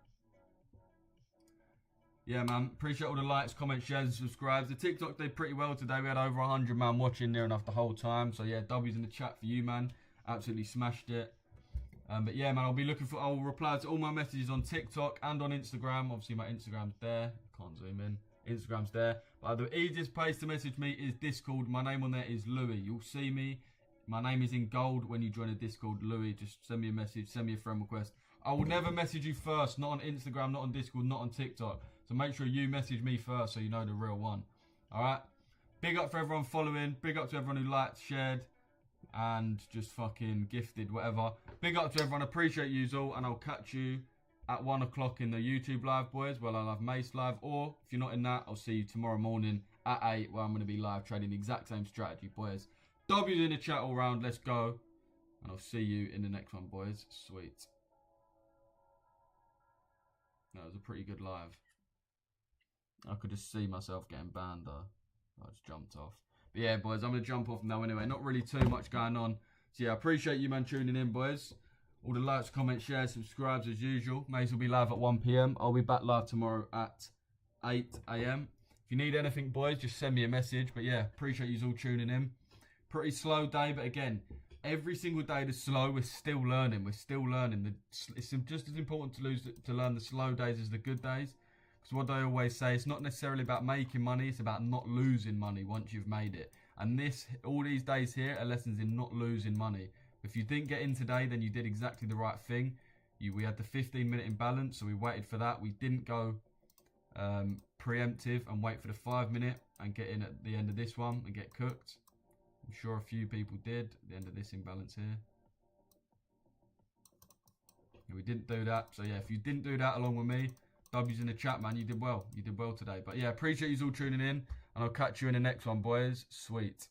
Yeah, man. Appreciate all the likes, comments, shares, and subscribes. The TikTok did pretty well today. We had over 100 man watching near enough the whole time. So yeah, W's in the chat for you, man. Absolutely smashed it. But yeah, man, I'll reply to all my messages on TikTok and on Instagram. Obviously, my Instagram's there. Can't zoom in. Instagram's there. But the easiest place to message me is Discord. My name on there is Louis. You'll see me. My name is in gold when you join a Discord, Louis. Just send me a message, send me a friend request. I will never message you first. Not on Instagram, not on Discord, not on TikTok. So make sure you message me first so you know the real one. Alright? Big up for everyone following. Big up to everyone who liked, shared, and just fucking gifted, whatever. Big up to everyone. Appreciate you all, and I'll catch you at 1 o'clock in the YouTube live, boys. Well, I'll have Mace live, or if you're not in that, I'll see you tomorrow morning at 8, where I'm going to be live trading the exact same strategy, boys. W's in the chat all round. Let's go, and I'll see you in the next one, boys. Sweet. That was a pretty good live. I could just see myself getting banned though. I just jumped off. But yeah, boys, I'm going to jump off now anyway. Not really too much going on. So yeah, I appreciate you, man, tuning in, boys. All the likes, comments, shares, subscribes as usual. Mace will be live at 1 PM. I'll be back live tomorrow at 8 AM. If you need anything, boys, just send me a message. But yeah, appreciate you all tuning in. Pretty slow day, but again, every single day that's slow, we're still learning. We're still learning. It's just as important to learn the slow days as the good days. Because what I always say, it's not necessarily about making money. It's about not losing money once you've made it. And all these days here are lessons in not losing money. If you didn't get in today, then you did exactly the right thing. We had the 15-minute imbalance, so we waited for that. We didn't go preemptive and wait for the 5-minute and get in at the end of this one and get cooked. I'm sure a few people did at the end of this imbalance here. Yeah, we didn't do that. So yeah, if you didn't do that along with me, W's in the chat, man. You did well. You did well today. But yeah, appreciate you all tuning in. And I'll catch you in the next one, boys. Sweet.